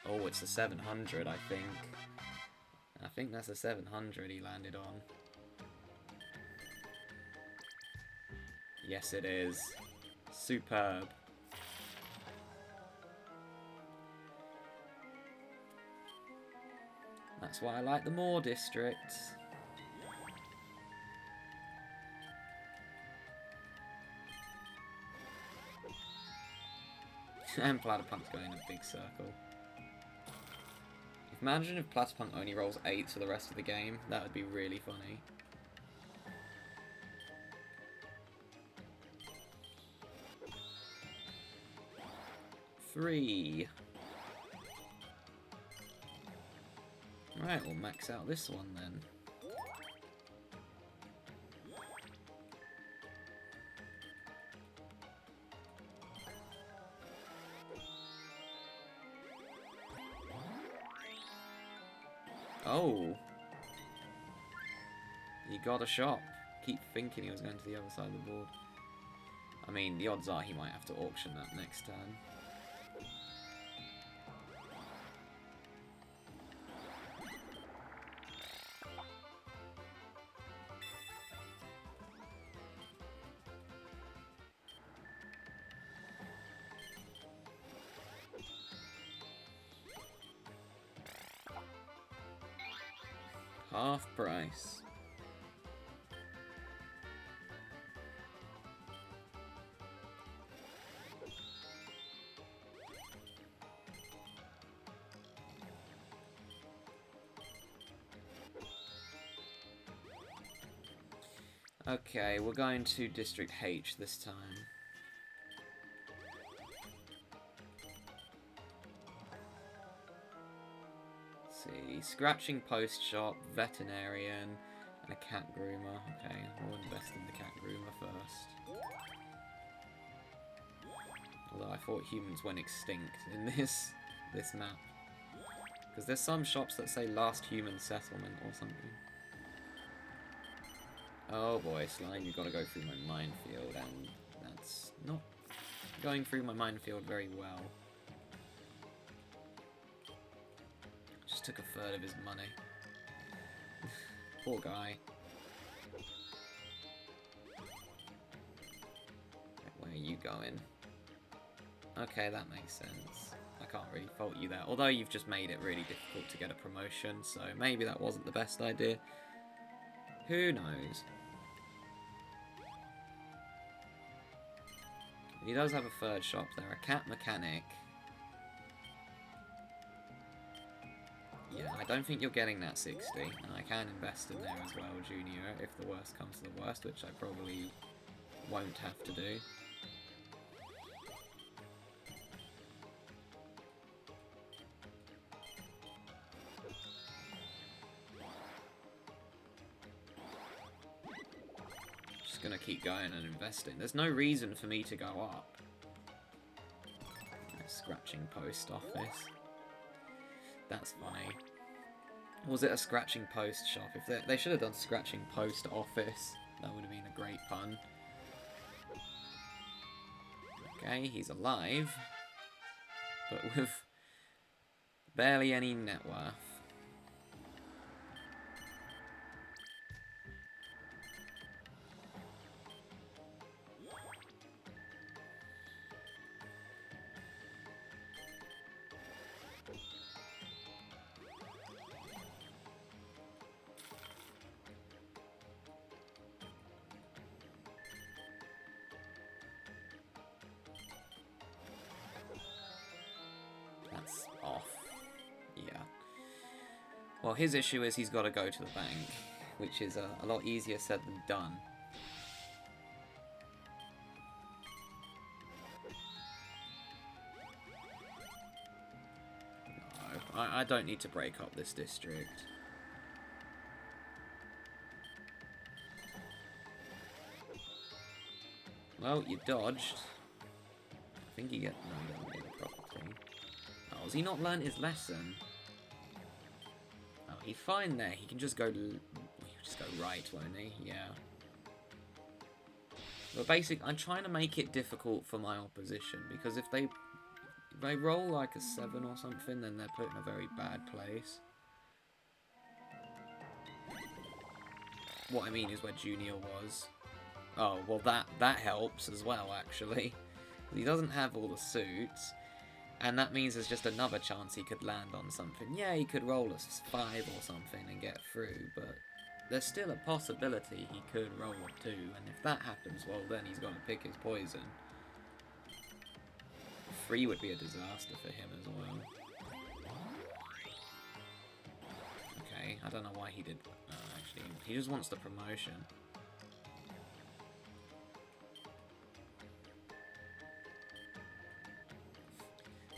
Oh, it's the 700, I think. I think that's a 700 he landed on. Yes, it is. Superb. That's why I like the Moor district. And Platypunk's going in a big circle. Imagine if Platypunk only rolls 8s for the rest of the game. That would be really funny. Three. Right, we'll max out this one then. Oh! He got a shop. Keep thinking he was going to the other side of the board. I mean, the odds are he might have to auction that next turn. Half price. Okay, we're going to District H this time. scratching post shop, veterinarian, and a cat groomer. Okay, we'll invest in the cat groomer first. Although I thought humans went extinct in this map. Because there's some shops that say last human settlement or something. Oh boy, Slime, you've got to go through my minefield, and that's not going through my minefield very well. Just took a third of his money. Poor guy. Where are you going? Okay, that makes sense. I can't really fault you there. Although you've just made it really difficult to get a promotion, so maybe that wasn't the best idea. Who knows? He does have a third shop there, a cat mechanic. Yeah, I don't think you're getting that 60, and I can invest in there as well, Junior, if the worst comes to the worst, which I probably won't have to do. Gonna keep going and investing. There's no reason for me to go up. Scratching post office. That's funny. Was it a scratching post shop? If they should have done scratching post office. That would have been a great pun. Okay, he's alive, but with barely any net worth. Off. Yeah. Well, his issue is he's got to go to the bank, which is a lot easier said than done. No, I don't need to break up this district. Well, you dodged. I think you get... No, you don't get the property. Oh, has he not learnt his lesson? Oh, he's fine there. He can just go... He'll just go right, won't he? Yeah. But basically, I'm trying to make it difficult for my opposition, because if they roll like a 7 or something, then they're put in a very bad place. What I mean is where Junior was. Oh, well that helps as well, actually. He doesn't have all the suits, and that means there's just another chance he could land on something. Yeah, he could roll a 5 or something and get through, but there's still a possibility he could roll a 2, and if that happens, well then he's got to pick his poison. 3 would be a disaster for him as well. Okay, I don't know why he did... actually, he just wants the promotion.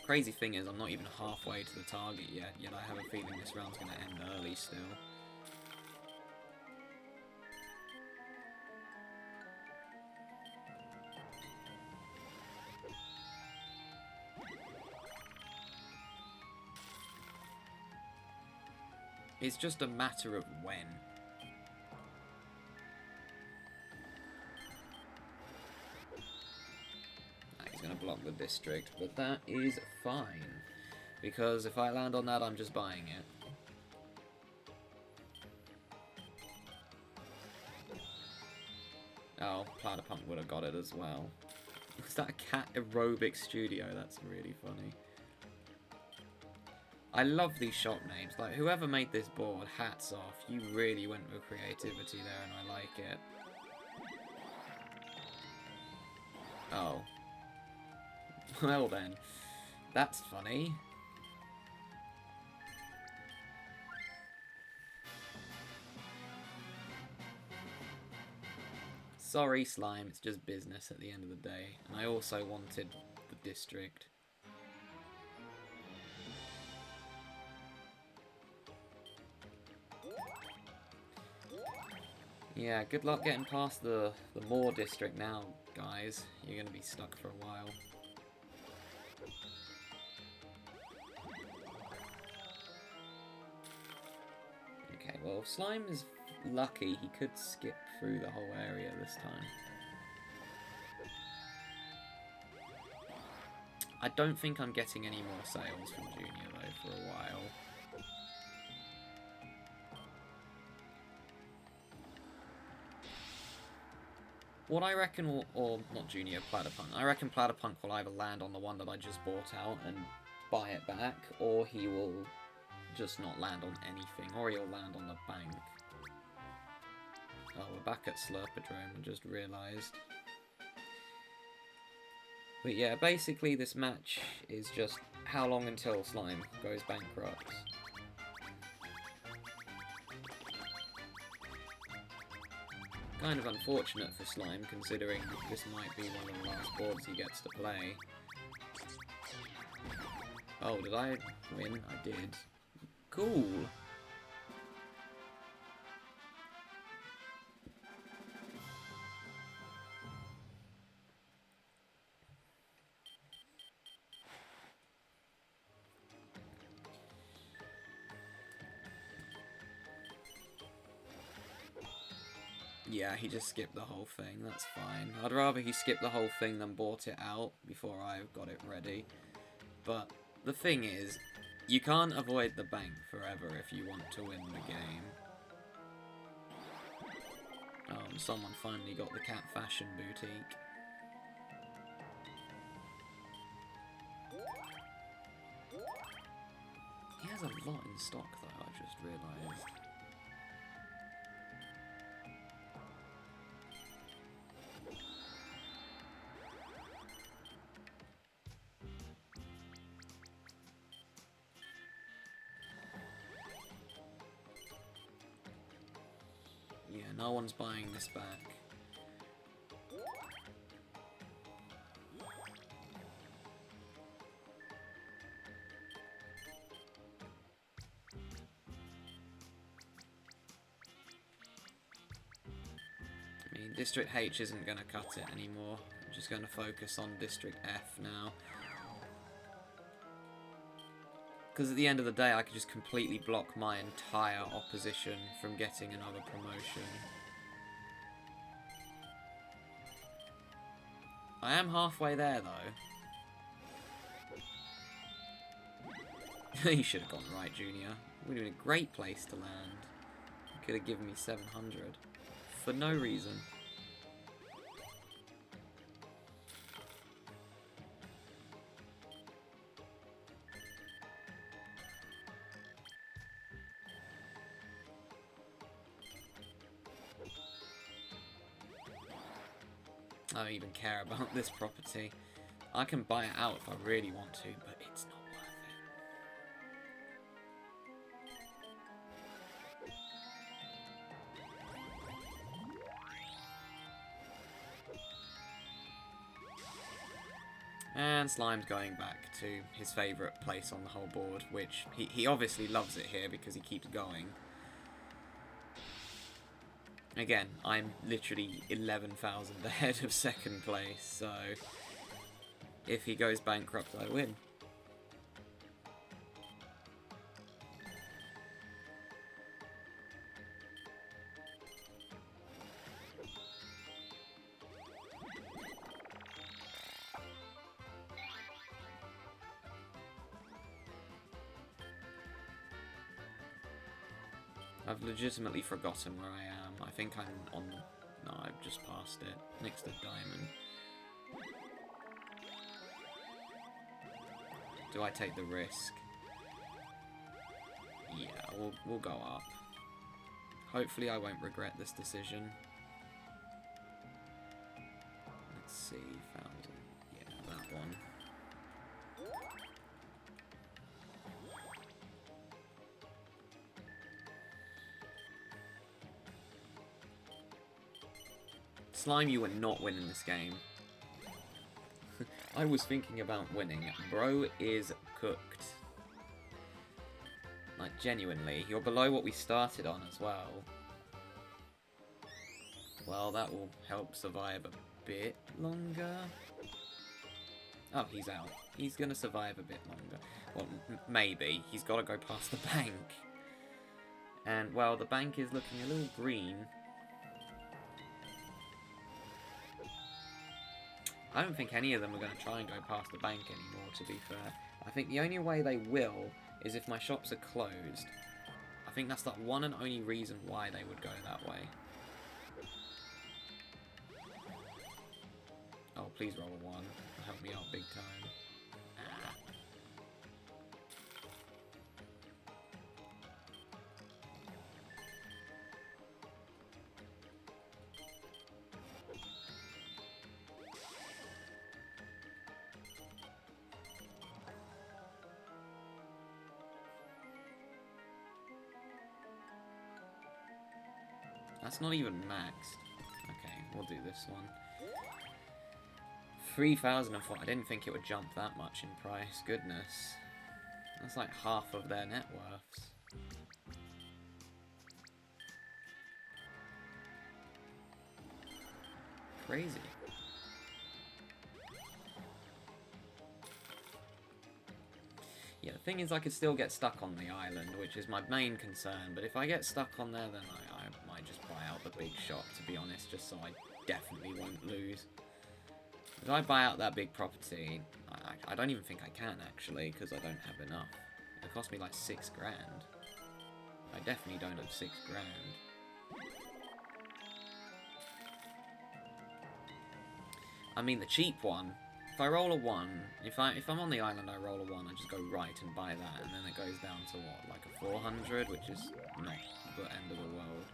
Crazy thing is, I'm not even halfway to the target yet I have a feeling this round's going to end early still. It's just a matter of when. He's going to block the district, but that is fine. Because if I land on that, I'm just buying it. Oh, Platypunk would have got it as well. Is that a cat aerobic studio? That's really funny. I love these shop names. Like, whoever made this board, hats off. You really went with creativity there, and I like it. Oh. Well then. That's funny. Sorry, Slime, it's just business at the end of the day. And I also wanted the district. Yeah, good luck getting past the Moor district now, guys. You're going to be stuck for a while. Okay, well, Slime is lucky. He could skip through the whole area this time. I don't think I'm getting any more sales from Junior, though, for a while. What I reckon, or not Junior, Platypunk, I reckon Platypunk will either land on the one that I just bought out and buy it back, or he will just not land on anything, or he'll land on the bank. Oh, we're back at Slurpodrome, I just realised. But yeah, basically this match is just how long until Slime goes bankrupt. Kind of unfortunate for Slime, considering this might be one of the last boards he gets to play. Oh, did I win? I did. Cool! Yeah, he just skipped the whole thing, that's fine. I'd rather he skipped the whole thing than bought it out before I got it ready. But the thing is, you can't avoid the bank forever if you want to win the game. Oh, and someone finally got the Cat Fashion Boutique. He has a lot in stock though, I just realised. Yeah, no one's buying this back. I mean, District H isn't going to cut it anymore. I'm just going to focus on District F now. Because at the end of the day, I could just completely block my entire opposition from getting another promotion. I am halfway there, though. You should have gone right, Junior. Would have been a great place to land. You could have given me 700. For no reason. I don't even care about this property. I can buy it out if I really want to, but it's not worth it. And Slime's going back to his favourite place on the whole board, which he obviously loves it here because he keeps going. Again, I'm literally 11,000 ahead of second place, so if he goes bankrupt, I win. I've legitimately forgotten where I am. I think I'm on... No, I've just passed it. Next to Diamond. Do I take the risk? Yeah, we'll go up. Hopefully I won't regret this decision. Let's see, 1,000. Yeah, that one. Slime, you were not winning this game. I was thinking about winning. Bro is cooked. Like, genuinely. You're below what we started on as well. Well, that will help survive a bit longer. Oh, he's out. He's gonna survive a bit longer. Well, maybe. He's got to go past the bank. And, well, the bank is looking a little green. I don't think any of them are going to try and go past the bank anymore, to be fair. I think the only way they will is if my shops are closed. I think that's the one and only reason why they would go that way. Oh, please roll a 1. Help me out big time. That's not even maxed. Okay, we'll do this one. 3,004. I didn't think it would jump that much in price. Goodness. That's like half of their net worths. Crazy. Yeah, the thing is I could still get stuck on the island, which is my main concern, but if I get stuck on there, then I might just buy out the big shop, to be honest, just so I definitely won't lose. If I buy out that big property, I don't even think I can, actually, because I don't have enough. It cost me like 6 grand. I definitely don't have 6 grand. I mean, the cheap one, if I roll a 1, if I'm on the island, I roll a 1, I just go right and buy that, and then it goes down to what, like a 400, which is not the end of the world.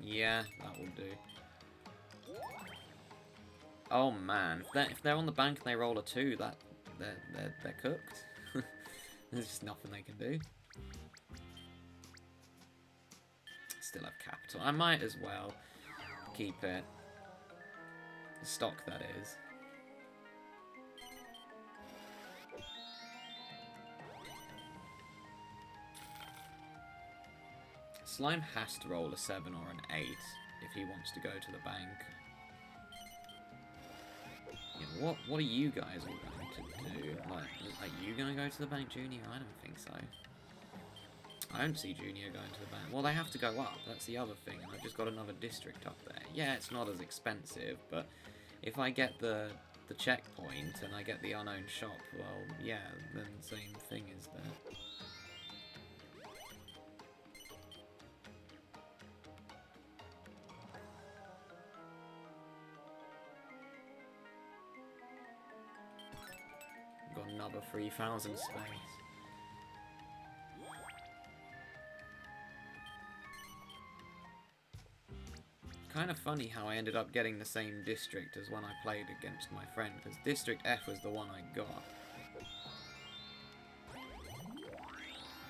Yeah, that will do. Oh man, if they're on the bank and they roll a 2, they're cooked. There's just nothing they can do. Still have capital. I might as well keep it. The stock, that is. Slime has to roll a 7 or an 8 if he wants to go to the bank. Yeah, what are you guys all going to do? Like, are you going to go to the bank, Junior? I don't think so. I don't see Junior going to the bank. Well, they have to go up. That's the other thing. And I've just got another district up there. Yeah, it's not as expensive, but if I get the checkpoint and I get the unknown shop, well, yeah, then the same thing is there. Got another 3,000 space. Kind of funny how I ended up getting the same district as when I played against my friend, because District F was the one I got.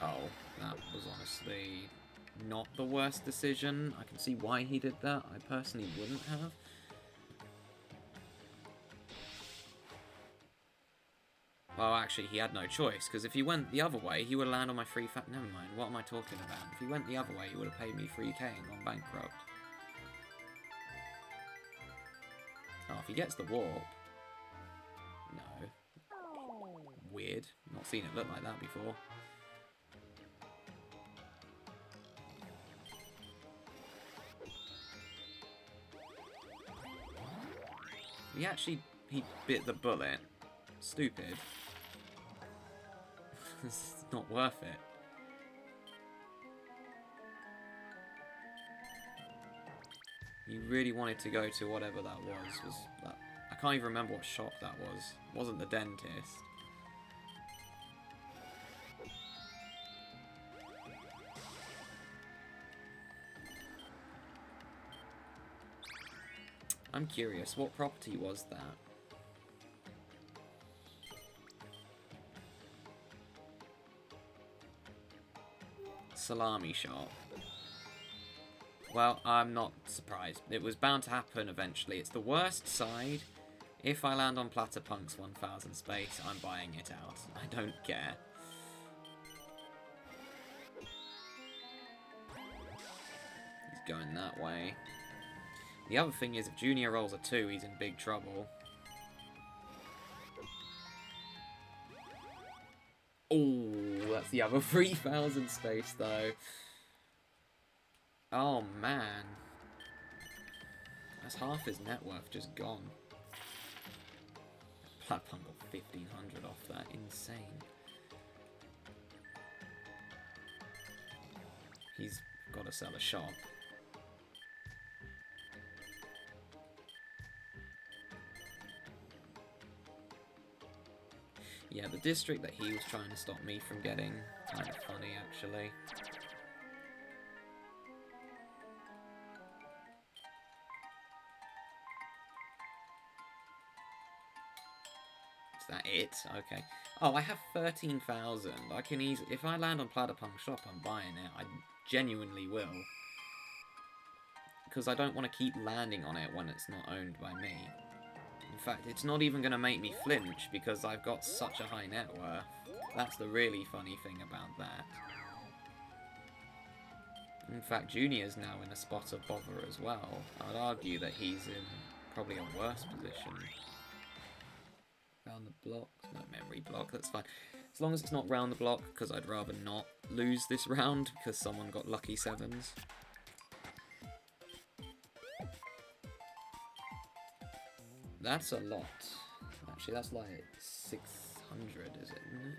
Oh, that was honestly not the worst decision. I can see why he did that. I personally wouldn't have. Well, actually, he had no choice, because if he went the other way, he would have landed on my free fat. Never mind, what am I talking about? If he went the other way, he would have paid me 3k and gone bankrupt. Oh, if he gets the warp. No. Weird. Not seen it look like that before. He bit the bullet. Stupid. It's not worth it. You really wanted to go to whatever that was that, I can't even remember what shop that was. It wasn't the dentist. I'm curious, what property was that? Salami shop. Well, I'm not surprised. It was bound to happen eventually. It's the worst side, If I land on Platypunk's 1000 space, I'm buying it out. I don't care. He's going that way. The other thing is, if Junior rolls a 2, he's in big trouble. Oh, that's the other 3000 space, though. Oh, man. That's half his net worth just gone. Platypunk got 1500 off that. Insane. He's got to sell a shop. Yeah, the district that he was trying to stop me from getting, kind of funny, actually. Is that it? Okay. Oh, I have 13,000. I can easily... If I land on Platypunk shop, I'm buying it. I genuinely will. Because I don't want to keep landing on it when it's not owned by me. In fact, it's not even going to make me flinch because I've got such a high net worth. That's the really funny thing about that. In fact, Junior's now in a spot of bother as well. I'd argue that he's in probably a worse position. Round the block. No memory block, that's fine. As long as it's not round the block, because I'd rather not lose this round because someone got lucky 7s. That's a lot. Actually, that's like 600, is it? Isn't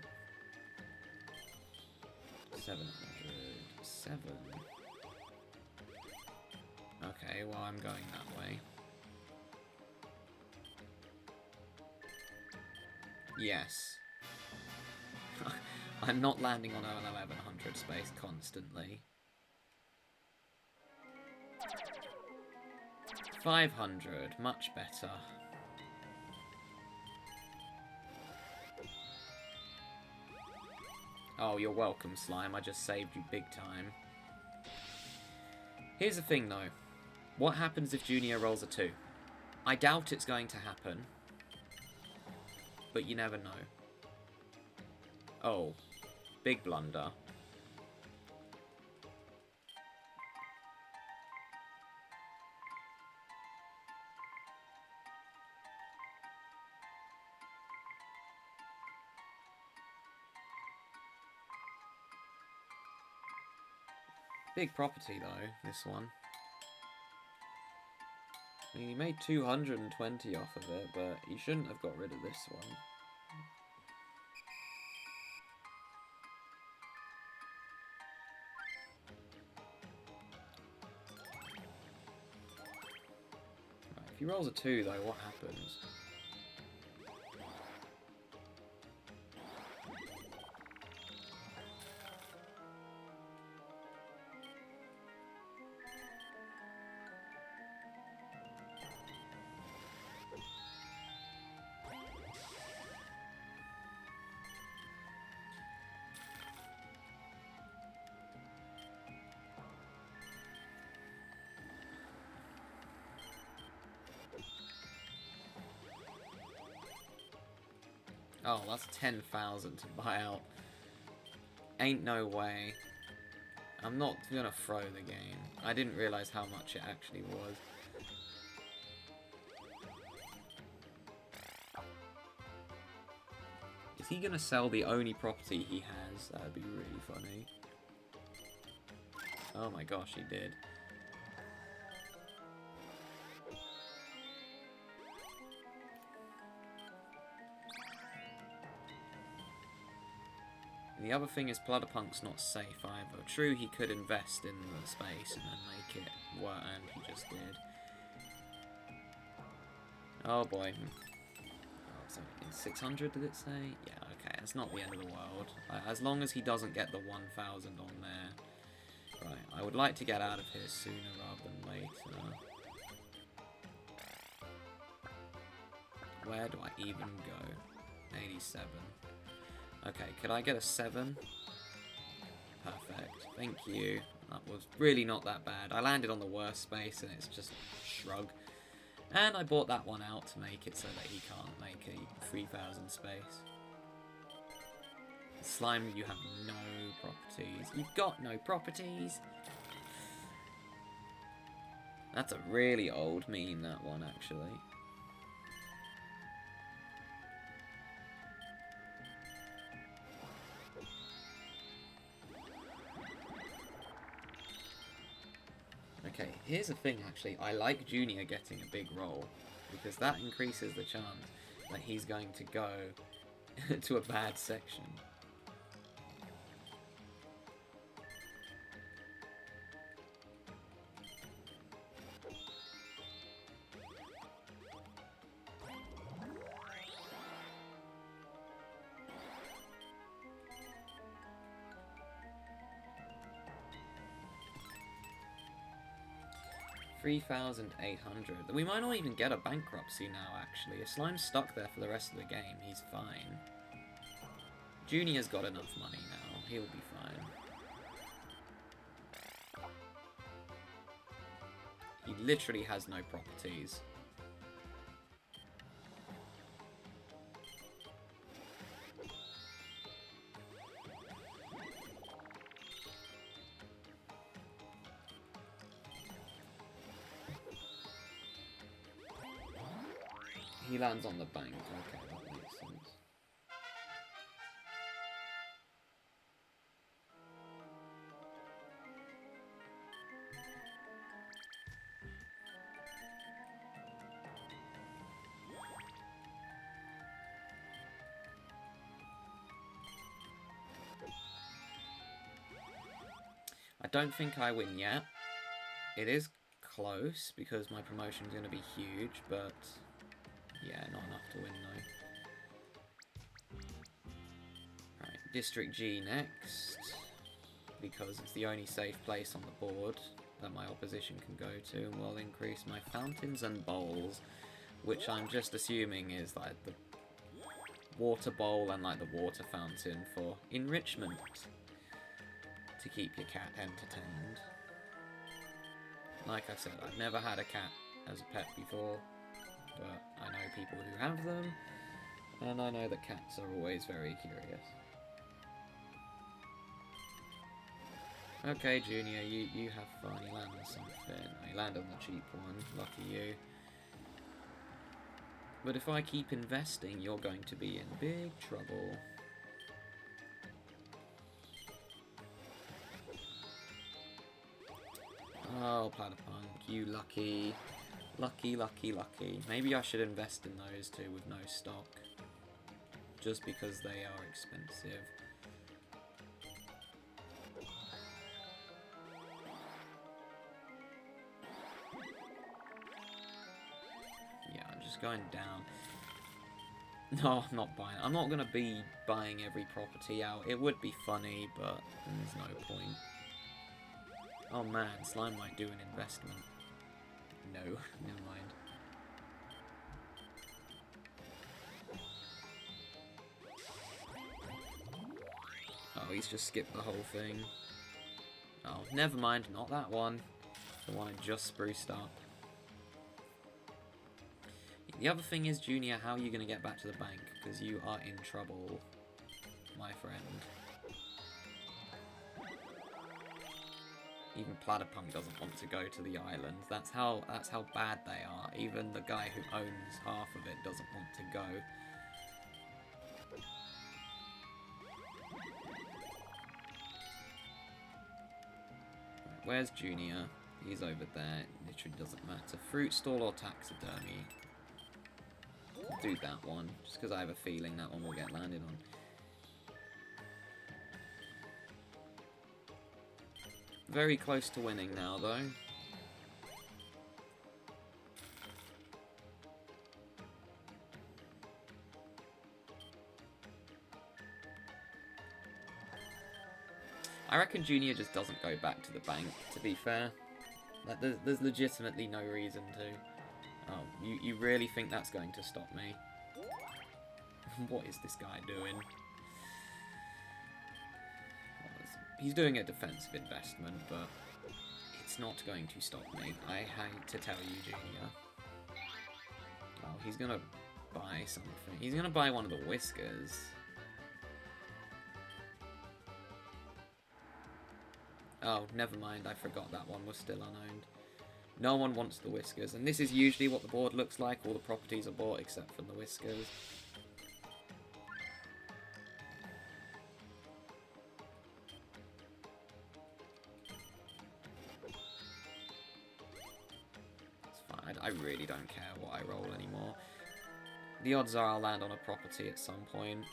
it? 700. 7. Okay, well, I'm going that way. Yes. I'm not landing on an 1100 space constantly. 500, much better. Oh, you're welcome, Slime. I just saved you big time. Here's the thing, though. What happens if Junior rolls a 2? I doubt it's going to happen. But you never know. Oh. Big blunder. Big property, though, this one. I mean, he made 220 off of it, but he shouldn't have got rid of this one. Right, if he rolls a 2, though, what happens? Oh, that's 10,000 to buy out. Ain't no way. I'm not gonna throw the game. I didn't realise how much it actually was. Is he gonna sell the only property he has? That would be really funny. Oh my gosh, he did. The other thing is Platypunk's not safe either. True, he could invest in the space and then make it work, and he just did. Oh boy. Oh, so 600 did it say? Yeah, okay, it's not the end of the world. As long as he doesn't get the 1,000 on there. Right, I would like to get out of here sooner rather than later. Where do I even go? 87. Okay, could I get a 7? Perfect. Thank you. That was really not that bad. I landed on the worst space and it's just shrug. And I bought that one out to make it so that he can't make a 3000 space. Slime, you have no properties. You've got no properties. That's a really old meme, that one, actually. Okay, here's the thing, actually. I like Junior getting a big roll, because that increases the chance that he's going to go to a bad section. 3,800. We might not even get a bankruptcy now, actually. If Slime's stuck there for the rest of the game, he's fine. Junior's got enough money now. He'll be fine. He literally has no properties. He lands on the bank. Okay, that makes sense. I don't think I win yet. It is close because my promotion is going to be huge, but yeah, not enough to win though. Right, District G next, because it's the only safe place on the board that my opposition can go to, and will increase my fountains and bowls, which I'm just assuming is like the water bowl and like the water fountain for enrichment, to keep your cat entertained. Like I said, I've never had a cat as a pet before, but I know people who have them, and I know that cats are always very curious. Okay, Junior, you have fun. You land on something. You land on the cheap one. Lucky you. But if I keep investing, you're going to be in big trouble. Oh, Platypunk, you lucky. Lucky, lucky, lucky. Maybe I should invest in those two with no stock. Just because they are expensive. Yeah, I'm just going down. No, I'm not buying. I'm not going to be buying every property out. It would be funny, but there's no point. Oh man, Slime might do an investment. No, never mind. Oh, he's just skipped the whole thing. Oh, never mind, not that one. The one I just spruced up. The other thing is, Junior, how are you going to get back to the bank? Because you are in trouble, my friend. Even Platypunk doesn't want to go to the island. That's how bad they are. Even the guy who owns half of it doesn't want to go. Right, where's Junior? He's over there. It literally doesn't matter. Fruit stall or taxidermy? I'll do that one, just because I have a feeling that one will get landed on. Very close to winning now, though. I reckon Junior just doesn't go back to the bank, to be fair. Like, there's legitimately no reason to. Oh, you really think that's going to stop me? What is this guy doing? He's doing a defensive investment, but it's not going to stop me. I hate to tell you, Junior. he's gonna buy something. He's gonna buy one of the whiskers. Oh, never mind, I forgot that one was still unowned. No one wants the whiskers, and this is usually what the board looks like. All the properties are bought except for the whiskers. It's fine, I really don't care what I roll anymore. The odds are I'll land on a property at some point.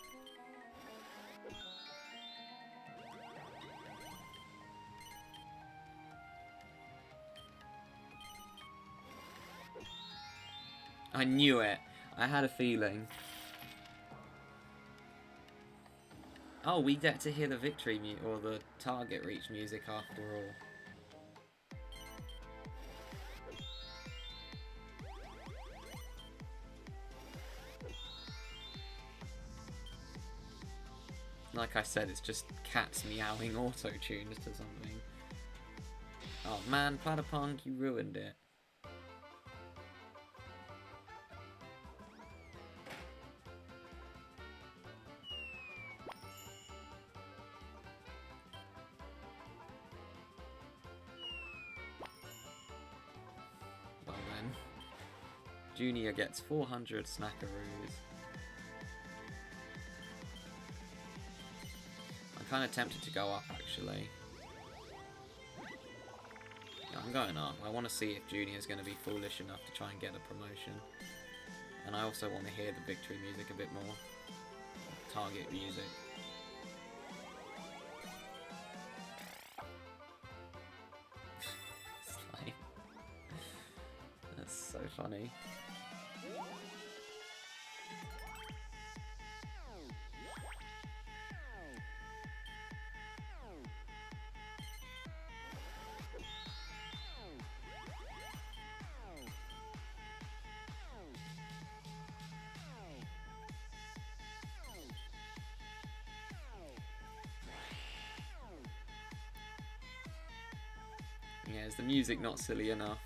I knew it. I had a feeling. Oh, we get to hear the victory or the target reach music after all. Like I said, it's just cats meowing auto-tuned to something. Oh man, Platypunk, you ruined it. Well then, Junior gets 400 snackaroos. I'm kind of tempted to go up, actually. Yeah, I'm going up. I want to see if Junior's going to be foolish enough to try and get a promotion. And I also want to hear the victory music a bit more. Target music. Slime. That's so funny. Yeah, is the music not silly enough?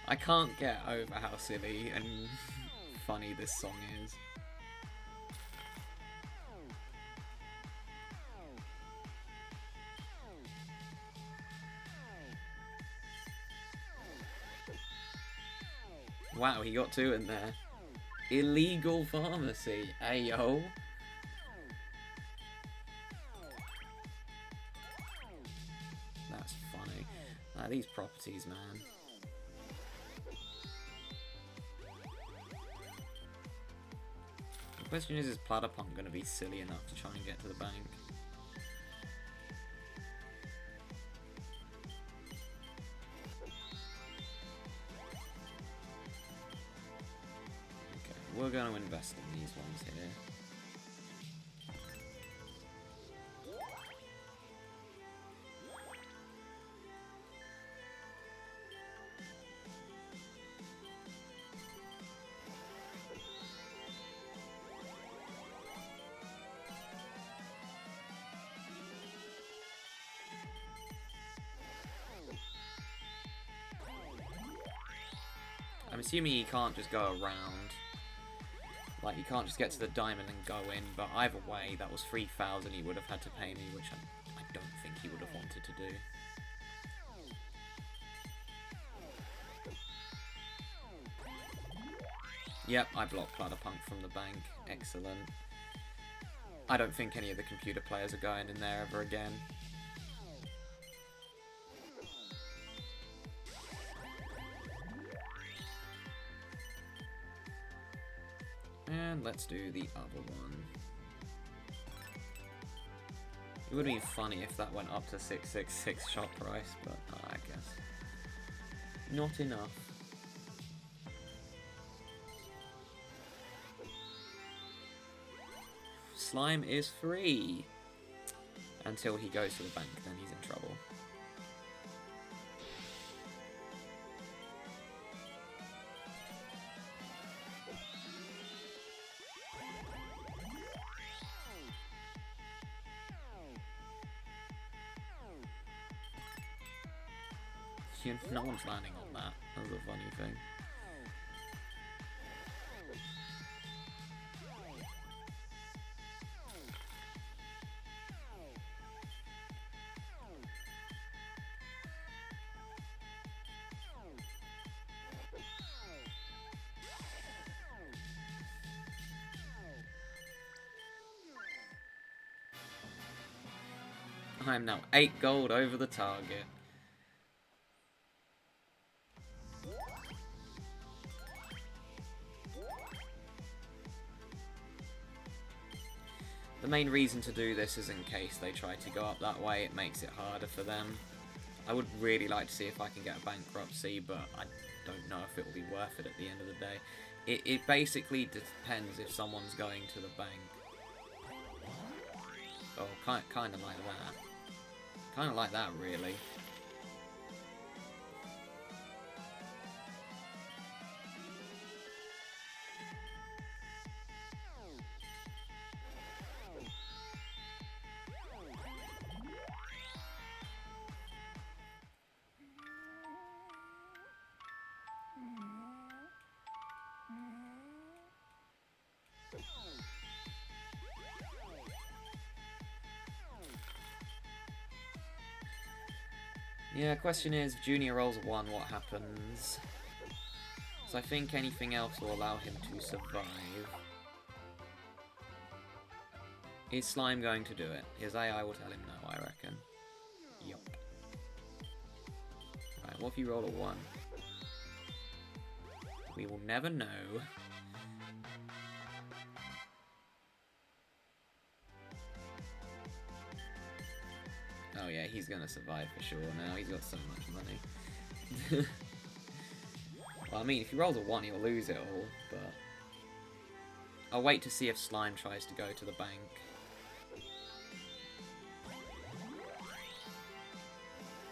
I can't get over how silly and funny this song is. Wow, he got two in there. Illegal pharmacy, ayo. That's funny. These properties, man. The question is Platypunk going to be silly enough to try and get to the bank? Okay, we're going to invest in these ones here. I'm assuming he can't just go around. Like, he can't just get to the diamond and go in, but either way, that was 3,000 he would have had to pay me, which I don't think he would have wanted to do. Yep, I blocked Platypunk from the bank. Excellent. I don't think any of the computer players are going in there ever again. And let's do the other one. It would be funny if that went up to 666 shop price, but I guess not enough. Slime is free! Until he goes to the bank, then he's in trouble. No one's landing on that. That's a funny thing. I am now 8 gold over the target. The main reason to do this is in case they try to go up that way, it makes it harder for them. I would really like to see if I can get a bankruptcy, but I don't know if it will be worth it at the end of the day. It basically depends if someone's going to the bank. Oh, kind of like that. Kind of like that, really. Yeah, question is, if Junior rolls a 1, what happens? So I think anything else will allow him to survive. Is Slime going to do it? His AI will tell him no, I reckon. Yup. Right, what if you roll a 1? We will never know. Oh yeah, he's gonna survive for sure now. He's got so much money. Well, I mean, if he rolls a 1, he'll lose it all, but... I'll wait to see if Slime tries to go to the bank.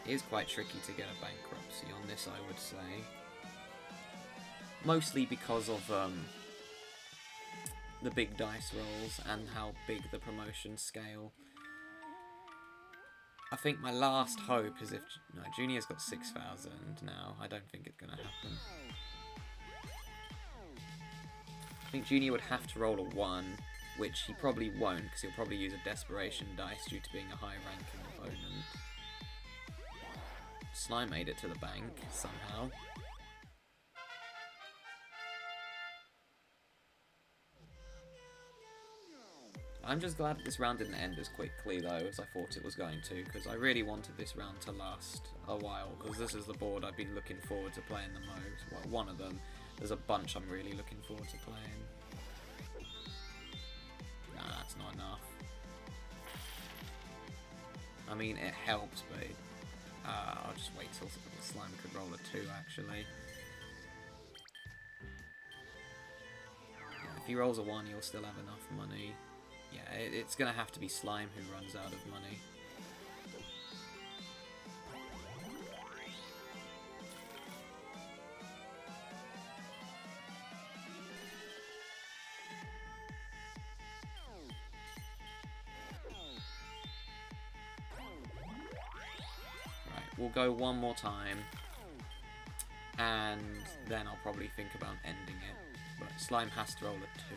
It is quite tricky to get a bankruptcy on this, I would say. Mostly because of the big dice rolls and how big the promotions scale. I think my last hope is if... No, Junior's got 6,000 now. I don't think it's going to happen. I think Junior would have to roll a 1, which he probably won't, because he'll probably use a desperation dice due to being a high-ranking opponent. Slime made it to the bank, somehow. I'm just glad that this round didn't end as quickly, though, as I thought it was going to, because I really wanted this round to last a while, because this is the board I've been looking forward to playing the most. Well, one of them. There's a bunch I'm really looking forward to playing. Nah, that's not enough. I mean, it helps, but... I'll just wait till Slime could roll a 2, actually. Yeah, if he rolls a 1, he'll still have enough money. Yeah, it's going to have to be Slime who runs out of money. Right, we'll go one more time. And then I'll probably think about ending it. But Slime has to roll a 2.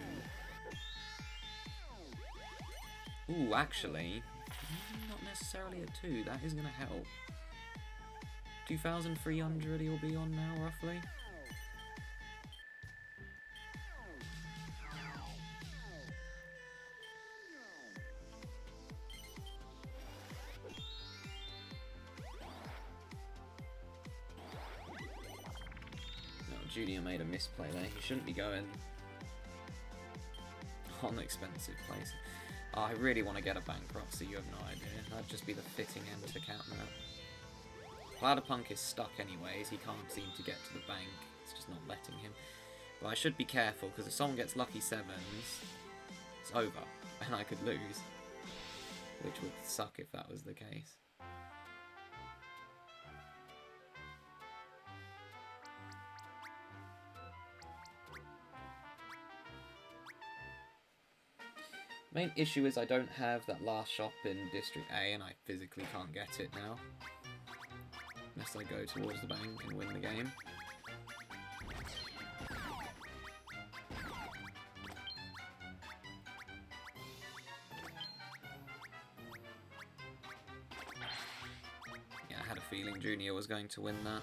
Ooh, actually, not necessarily a 2. That is going to help. 2,300 he'll be on now, roughly. No, Junior made a misplay there. He shouldn't be going. on expensive places. Oh, I really want to get a bankrupt, so you have no idea. That'd just be the fitting end to count that. Platypunk is stuck anyways, he can't seem to get to the bank, it's just not letting him. But I should be careful, because if someone gets lucky 7s, it's over, and I could lose. Which would suck if that was the case. Main issue is I don't have that last shop in District A, and I physically can't get it now. Unless I go towards the bank and win the game. Yeah, I had a feeling Junior was going to win that.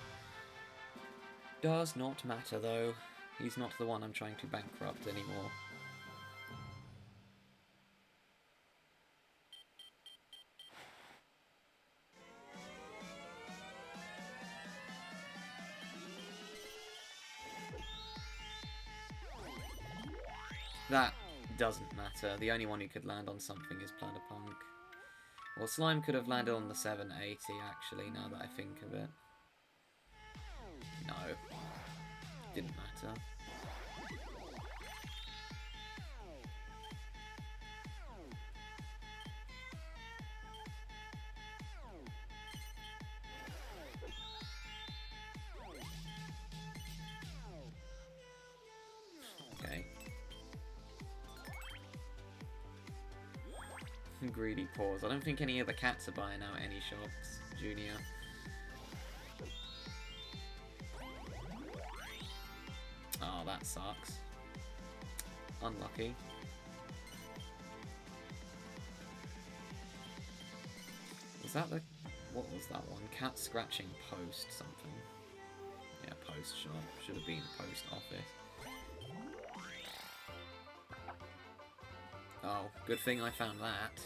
Does not matter though. He's not the one I'm trying to bankrupt anymore. That doesn't matter. The only one who could land on something is Platypunk. Well, Slime could have landed on the 780, actually, now that I think of it. No. Didn't matter. Okay. Greedy paws. I don't think any of the cats are buying out any shops, Junior. Oh, that sucks. Unlucky. Was that the... what was that one? Cat scratching post something. Yeah, post shop. Should have been post office. Oh, good thing I found that.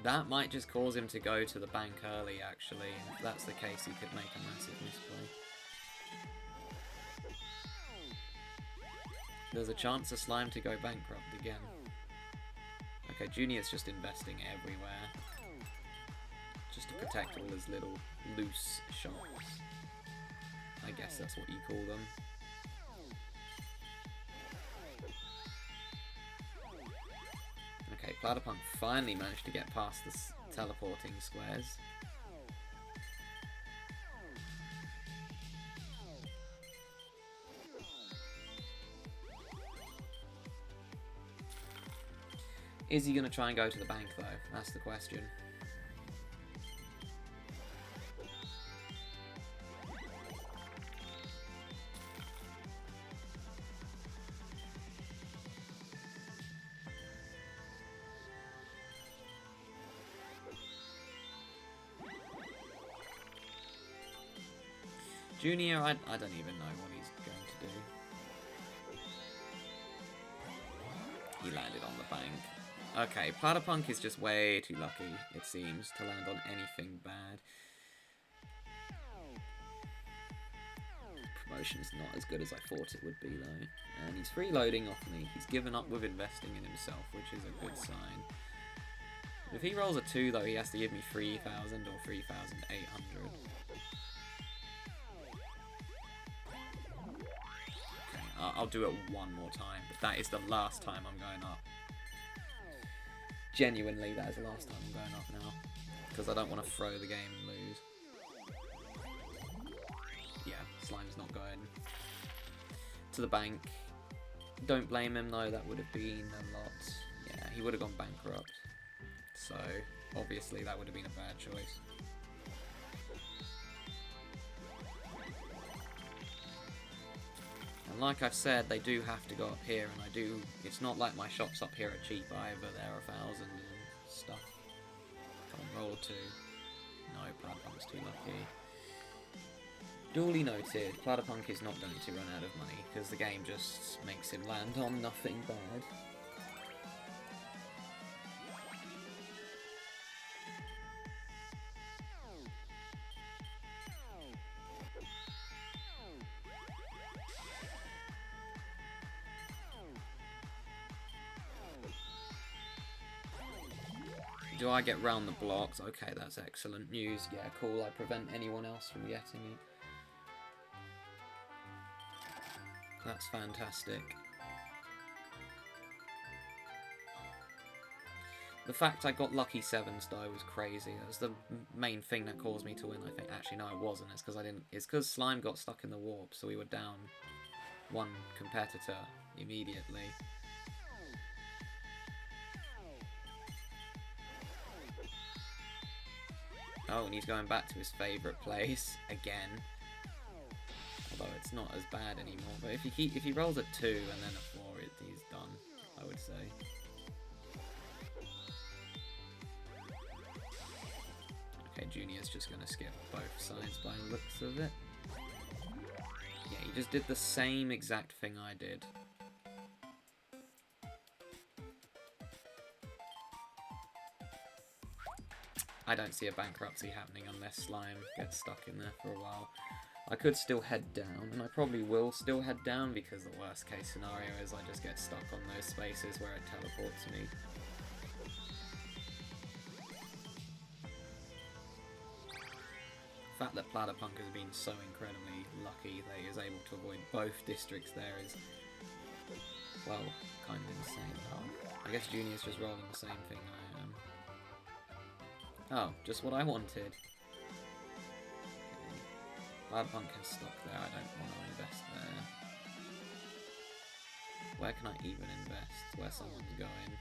That might just cause him to go to the bank early, actually. If that's the case, he could make a massive misplay. There's a chance of Slime to go bankrupt again. Okay, Junior's just investing everywhere. Just to protect all his little loose shops. I guess that's what you call them. Okay, Platypunk finally managed to get past the teleporting squares. Is he going to try and go to the bank though? That's the question. Junior, I don't even know what he's going to do. He landed on the bank. Okay, Platypunk is just way too lucky, it seems, to land on anything bad. Promotion's not as good as I thought it would be, though. And he's freeloading off me. He's given up with investing in himself, which is a good sign. If he rolls a 2, though, he has to give me 3,000 or 3,800. I'll do it one more time, but that is the last time I'm going up. Genuinely, that is the last time I'm going up now. Because I don't want to throw the game and lose. Yeah, Slime's not going to the bank. Don't blame him though, that would have been a lot. Yeah, he would have gone bankrupt. So, obviously that would have been a bad choice. And like I've said, they do have to go up here, and it's not like my shops up here are cheap either, they're 1,000 and stuff. Come on, roll 2. No, Platypunk's too lucky. Duly noted, Platypunk is not going to run out of money, because the game just makes him land on nothing bad. Do I get round the blocks? Okay, that's excellent news. Yeah, cool. I prevent anyone else from getting it. That's fantastic. The fact I got lucky 7s die was crazy. That was the main thing that caused me to win, I think. Actually, no, it wasn't. It's because I didn't. It's because Slime got stuck in the warp, so we were down one competitor immediately. Oh, and he's going back to his favourite place again. Although it's not as bad anymore. But if he rolls a 2 and then a 4, he's done, I would say. Okay, Junior's just going to skip both sides by the looks of it. Yeah, he just did the same exact thing I did. I don't see a bankruptcy happening unless Slime gets stuck in there for a while. I could still head down, and I probably will still head down because the worst case scenario is I just get stuck on those spaces where it teleports me. The fact that Platypunk has been so incredibly lucky that he is able to avoid both districts there is, well, kind of insane. Oh, I guess Junior's just rolling the same thing I am. Oh, just what I wanted. Platypunk has stock there, I don't want to invest there. Where can I even invest? Where someone's going?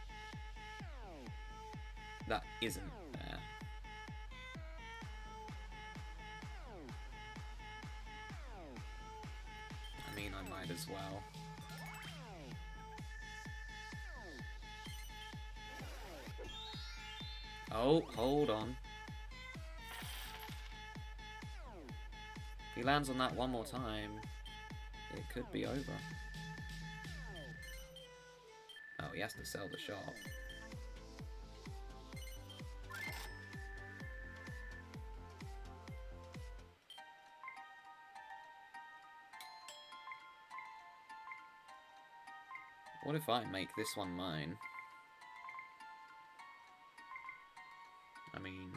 That isn't there. I mean, I might as well. Oh, hold on. If he lands on that one more time, it could be over. Oh, he has to sell the shop. What if I make this one mine? I mean,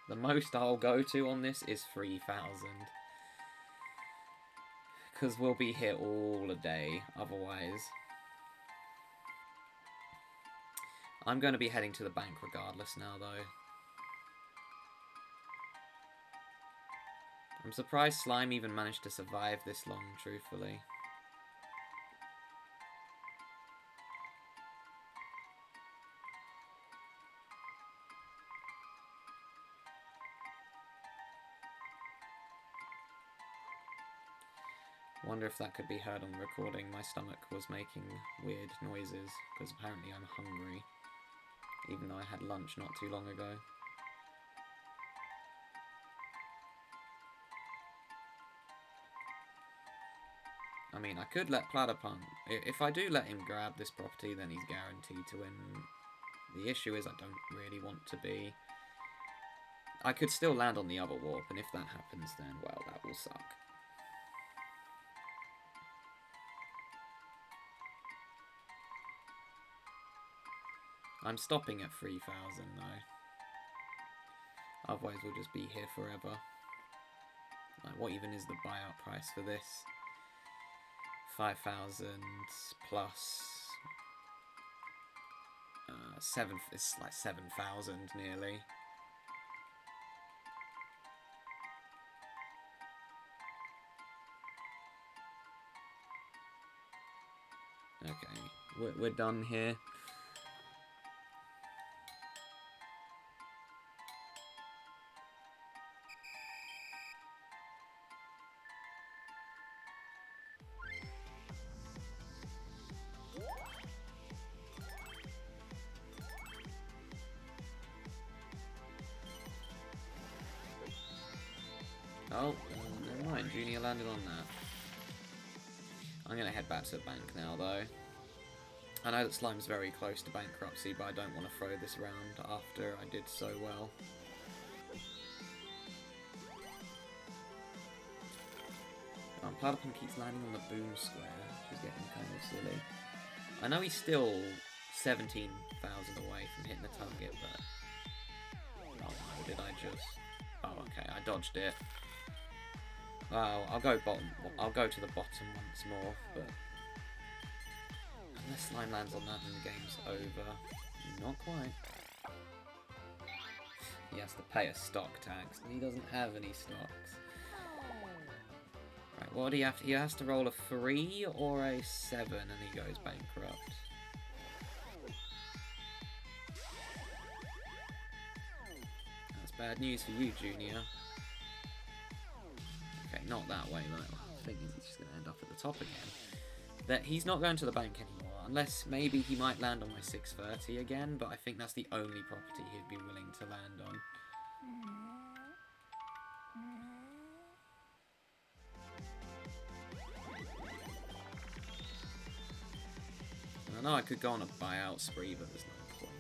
the most I'll go to on this is 3,000. Because we'll be here all a day, otherwise. I'm going to be heading to the bank regardless now, though. I'm surprised Slime even managed to survive this long, truthfully. Wonder if that could be heard on the recording. My stomach was making weird noises, because apparently I'm hungry. Even though I had lunch not too long ago. I mean, I could let Platypunk... If I do let him grab this property, then he's guaranteed to win. The issue is I don't really want to be... I could still land on the other warp, and if that happens, then, well, that will suck. I'm stopping at 3,000 though. Otherwise we'll just be here forever. Like, what even is the buyout price for this? 5,000 plus 7. It's like 7,000 nearly. Okay, we're done here. Oh, never mind. Junior landed on that. I'm going to head back to the bank now, though. I know that Slime's very close to bankruptcy, but I don't want to throw this round after I did so well. Platypunk keeps landing on the boom square, which is getting kind of silly. I know he's still 17,000 away from hitting the target, but Or did I just... Oh, okay, I dodged it. Well, I'll go bottom. I'll go to the bottom once more, but... Unless slime lands on that and the game's over. Not quite. He has to pay a stock tax, and he doesn't have any stocks. Right, what do you have to... He has to roll a 3 or a 7, and he goes bankrupt. That's bad news for you, Junior. Okay, not that way, though. I think he's just going to end up at the top again. That he's not going to the bank anymore, unless maybe he might land on my 630 again, but I think that's the only property he'd be willing to land on. I know I could go on a buyout spree, but there's no point.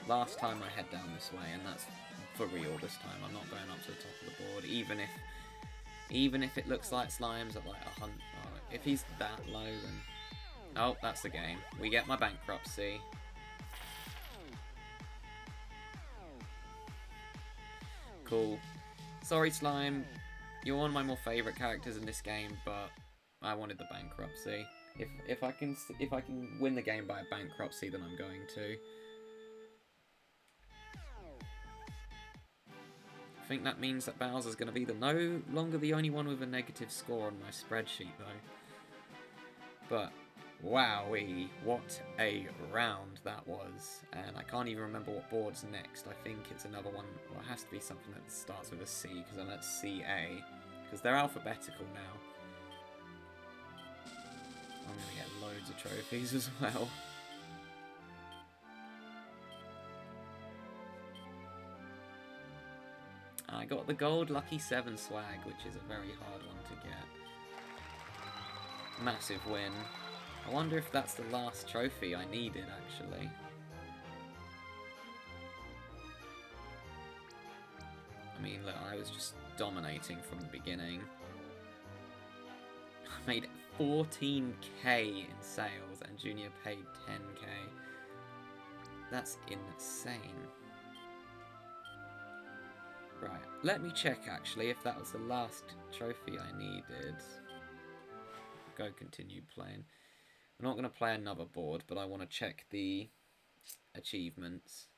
Last time I head down this way, and that's for real this time. I'm not going up to the top of the board, even if it looks like Slime's at like 100. Oh, if he's that low, then oh, that's the game. We get my bankruptcy. Cool. Sorry, Slime. You're one of my more favourite characters in this game, but I wanted the bankruptcy. If I can win the game by a bankruptcy, then I'm going to. I think that means that Bowser's going to be no longer the only one with a negative score on my spreadsheet, though. But, wowee, what a round that was. And I can't even remember what board's next. I think it's another one. Well, it has to be something that starts with a C, because I'm at CA. Because they're alphabetical now. I'm going to get loads of trophies as well. I got the gold Lucky 7 swag, which is a very hard one to get. Massive win. I wonder if that's the last trophy I needed, actually. I mean, look, I was just dominating from the beginning. I made 14k in sales, and Junior paid 10k. That's insane. Right, let me check actually if that was the last trophy I needed. Go continue playing. I'm not going to play another board, but I want to check the achievements.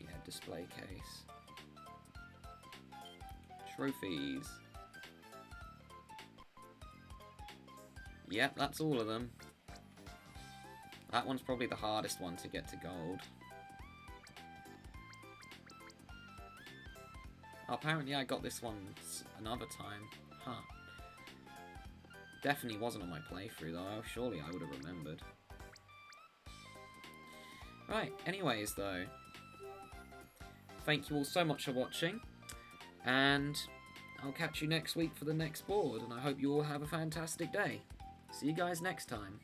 Yeah, display case. Trophies. Yep, that's all of them. That one's probably the hardest one to get to gold. Oh, apparently I got this one another time. Huh. Definitely wasn't on my playthrough though. Surely I would have remembered. Right, anyways though. Thank you all so much for watching. And I'll catch you next week for the next board, and I hope you all have a fantastic day. See you guys next time.